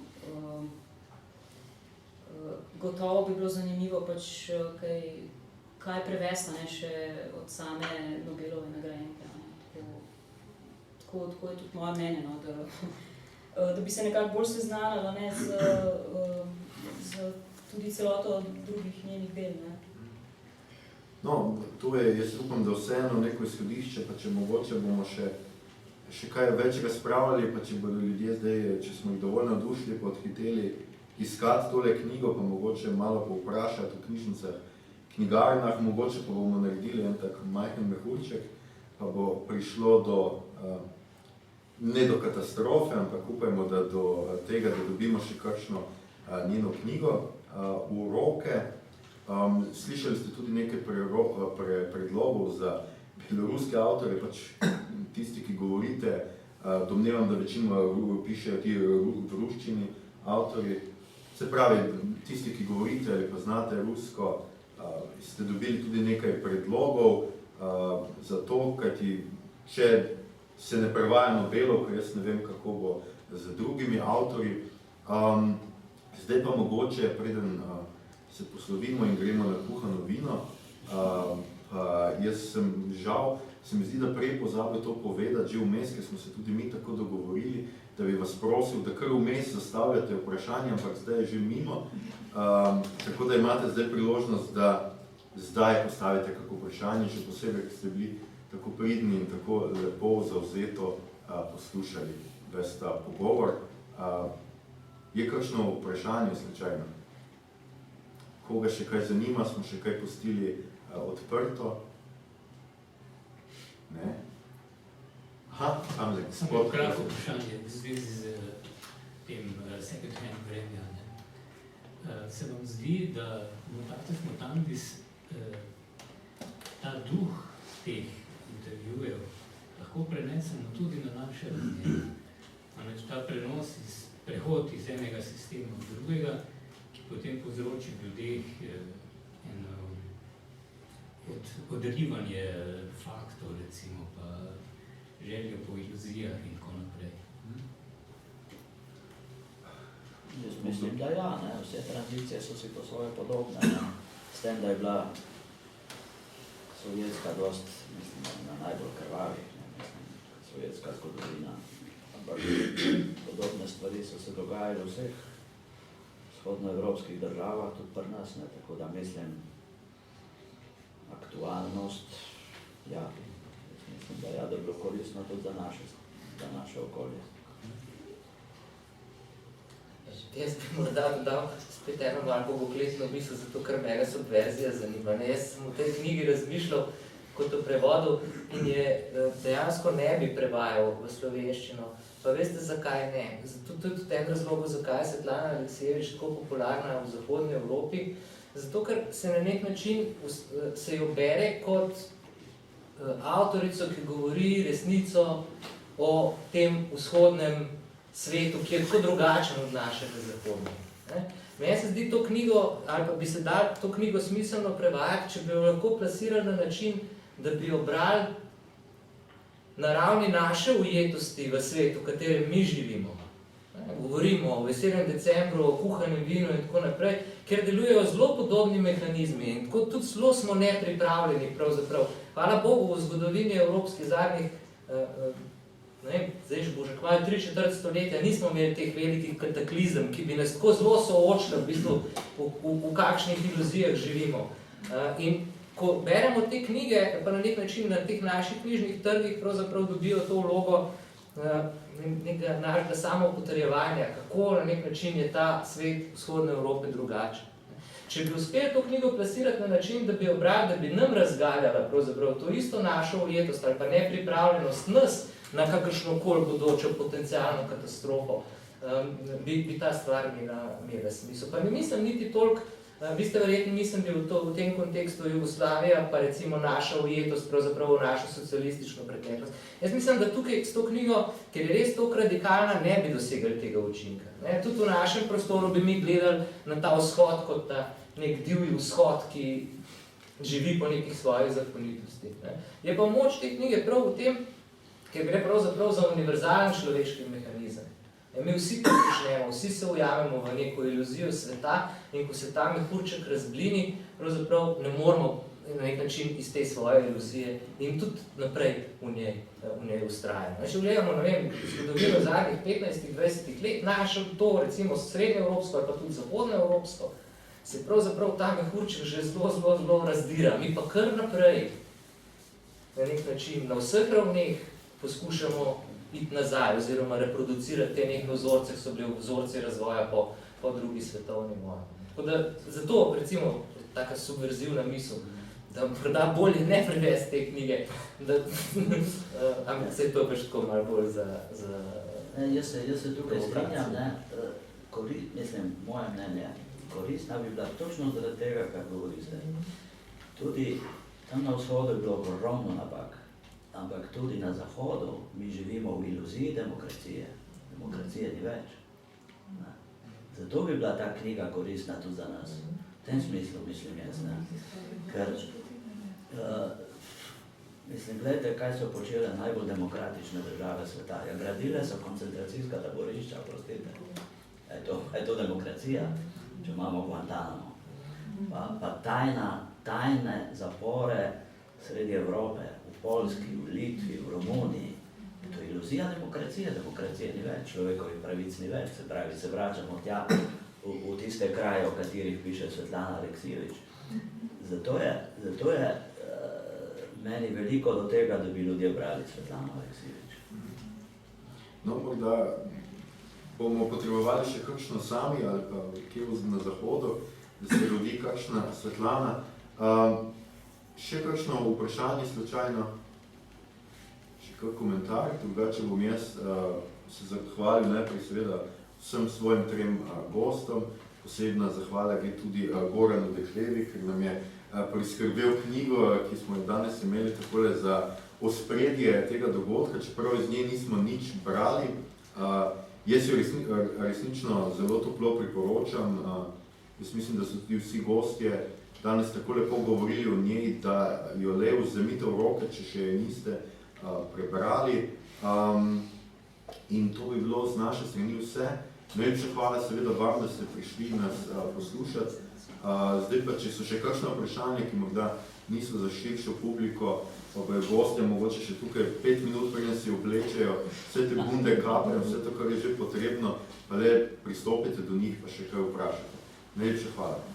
gotovo bi bilo zanimivo pač kaj prevesti, ne, še od same Nobelove nagrajenke, ne. Tako je tudi moje mnenje, no, da bi se nekako bolj seznanila, ne, z tudi celoto drugih njenih del, ne. No, to je, jaz upam, da vseeno neko izhodišče, pa če mogoče bomo še kaj več razpravljali, pa če bodo ljudje zdaj, če smo jih dovolj navdušili, pa odhiteli iskati tole knjigo, pa mogoče malo povprašati v knjižnicah, knjigarnah, mogoče pa bomo naredili en tak majhen mehurček, pa bo prišlo do, ne do katastrofe, ampak upajmo, da do tega, da dobimo še kakšno njeno knjigo v roke. Slišali ste tudi nekaj predlogov za beloruske avtore, pač tisti, ki govorite, domnevam, da večino pišejo ti v ruščini avtori. Se pravi, tisti, ki govorite ali pa znate rusko, ste dobili tudi nekaj predlogov za to, kajti če se ne prevaja nobelovka, jaz ne vem, kako bo z drugimi avtorji. Zdaj pa mogoče, preden se poslovimo in gremo na kuhano vino. Jaz sem žal, se mi zdi, da prej pozabil to povedati, že vmes, ker smo se tudi mi tako dogovorili, da bi vas prosil, da kar vmes zastavljate vprašanje, ampak zdaj je že mimo. Tako da imate zdaj priložnost, da zdaj postavite kako vprašanje, še posebej, ker ste bili tako pridni in tako lepo zavzeto poslušali ves ta pogovor. Je kakšno vprašanje slučajno? Koga še kaj zanima, smo še kaj pustili odprto? Ne? Aha, tamle. Samo kratko vprašanje v zvezi z tem second hand vremja. Se vam zdi, da Mutatis Mutandis ta duh teh intervjujev lahko prenesemo tudi na naše razmerje? Namreč ta prenos prehod iz enega sistema v drugega, potem povzroči v ljudeh eno odrivanje faktov, recimo, pa željo po iluzijah in tako naprej. Jaz mislim, da ja, ne? Vse tranzicije so si po svoje podobne. Ne? S tem, da je bila sovjetska dost, mislim, na najbolj krvavih, sovjetska zgodovina. Ampak podobne stvari so se dogajale v vseh vzhodnoevropskih državah, tudi pri nas, ne, tako da mislim, aktualnost, ja, mislim, da ja, da je bilo koristno tudi za naše okolje. Jaz bi morda dodal spet eno malo bogokletno misel, zato ker mene subverzija zanima. Jaz sem v tej knjigi razmišljal kot v prevodu in je dejansko ne bi prevajal v slovenščino. Pa veste, zakaj ne? Zato tudi v tem razlogu, zakaj je Svetlana Aleksejevič tako popularna v Zahodni Evropi. Zato, ker se na nek način se jo bere kot avtorico, ki govori resnico o tem vzhodnem svetu, ki je tako drugačen od našega zahodnega. Meni se zdi to knjigo, ali pa bi se dal to knjigo smiselno prevajati, če bi jo lahko plasirali na način, da bi jo brali na ravni naše ujetosti v svetu, v katerem mi živimo. Govorimo o veselem decembru, o kuhanem vinu in tako naprej, ker delujejo zelo podobni mehanizmi in tako tudi zelo smo nepripravljeni pravzaprav. Hvala Bogu, v zgodovini evropskih zadnjih, zdaj že bo že kmalu 3/4 stoletja, nismo imeli teh velikih kataklizem, ki bi nas tako zelo soočili, v bistvu, v kakšnih iluzijah živimo. In ko beremo te knjige, pa na nek način na teh naših knjižnih trgih pravzaprav dobijo to vlogo nekega našega samopotrjevanja, kako na nek način je ta svet vzhodne Evrope drugačen. Če bi uspeli to knjigo plasirati na način, da bi jo brali, da bi nam razgaljala pravzaprav to isto našo ujetost ali pa nepripravljenost nas na kakršnokoli bodočo potencialno katastrofo, bi ta stvar imela smisel. Pa ne mislim niti toliko, vi ste verjetno mislili v tem kontekstu Jugoslavija, pa recimo naša ujetost pravzaprav v našo socialistično preteklost. Jaz mislim, da tukaj s to knjigo, ker je res toliko radikalna, ne bi dosegli tega učinka. Tudi v našem prostoru bi mi gledali na ta vzhod kot nek divji vzhod, ki živi po nekih svojih zakonitostih. Je pa moč te knjige prav v tem, ker gre pravzaprav za univerzalen človeški mehanizem. Mi vsi to počnemo, vsi se ujamemo v neko iluzijo sveta in ko se ta mehurček razblini, pravzaprav ne moramo na nek način iz te svoje iluzije in tudi naprej v njej ustrajamo. Če gledamo, ne vem, zgodovino zadnjih 15-20 let, našel to recimo srednjeevropsko ali pa tudi zahodnoevropsko, se pravzaprav ta mehurček že zelo razdira. Mi pa kar naprej, na nek način, na vseh ravneh poskušamo iti nazaj oziroma reproducirati te neke vzorce, ki so bili vzorci razvoja po drugi svetovni vojni. Tako da zato, recimo, taka subverzivna misel, da morda bolje ne prevesti te knjige, ampak se to pač tako malo bolj za Jaz se tukaj strinjam, mislim, moje mnenje, koristna bi bila točno zaradi tega, kar govorite. Tudi tam na vzhodu je bilo ogromno napak, ampak tudi na zahodu mi živimo v iluziji demokracije. Demokracije ni več. Zato bi bila ta knjiga koristna tudi za nas. V tem smislu mislim jaz, ker mislim, gledajte, kaj so počele najbolj demokratične države sveta. Ja, gradile so koncentracijska taborišča, prostite. Je to demokracija, če imamo Guantanamo. Pa tajne zapore sredi Evrope, v Poljski, v Litvi, v Romuniji. To je iluzija demokracije, demokracije ni več, človekovih pravic ni več, se pravi, se vračamo tja v tiste kraje, o katerih piše Svetlana Aleksijevič. Zato je meni veliko do tega, da bi ljudje brali Svetlano Aleksijevič. No, morda bomo potrebovali še kakšno sami ali pa kje na zahodu, da se rodi kakšna Svetlana. Še kakšno vprašanje slučajno? Še kak komentar? Drugače bom jaz se zahvalil najprej seveda vsem svojim trem gostom. Posebna zahvala gre tudi Goranu Deklevi, ker nam je priskrbel knjigo, ki smo jo danes imeli takole za ospredje tega dogodka, čeprav iz nje nismo nič brali. Jaz jo resnično zelo toplo priporočam. Jaz mislim, da so tudi vsi gostje danes tako lepo govorili o njej, da jo le vzemite v roke, če še je niste prebrali. In to bi bilo z naše strani vse. Najlepša hvala seveda vam, da ste prišli nas poslušati. Zdaj pa, če so še kakšno vprašanje, ki morda niso za širšo publiko, pa bojo gostje mogoče še tukaj 5 minut, preden si oblečejo vse te bunde, kape, vse to, kar je že potrebno, pa le pristopite do njih, pa še kaj vprašate. Najlepša hvala.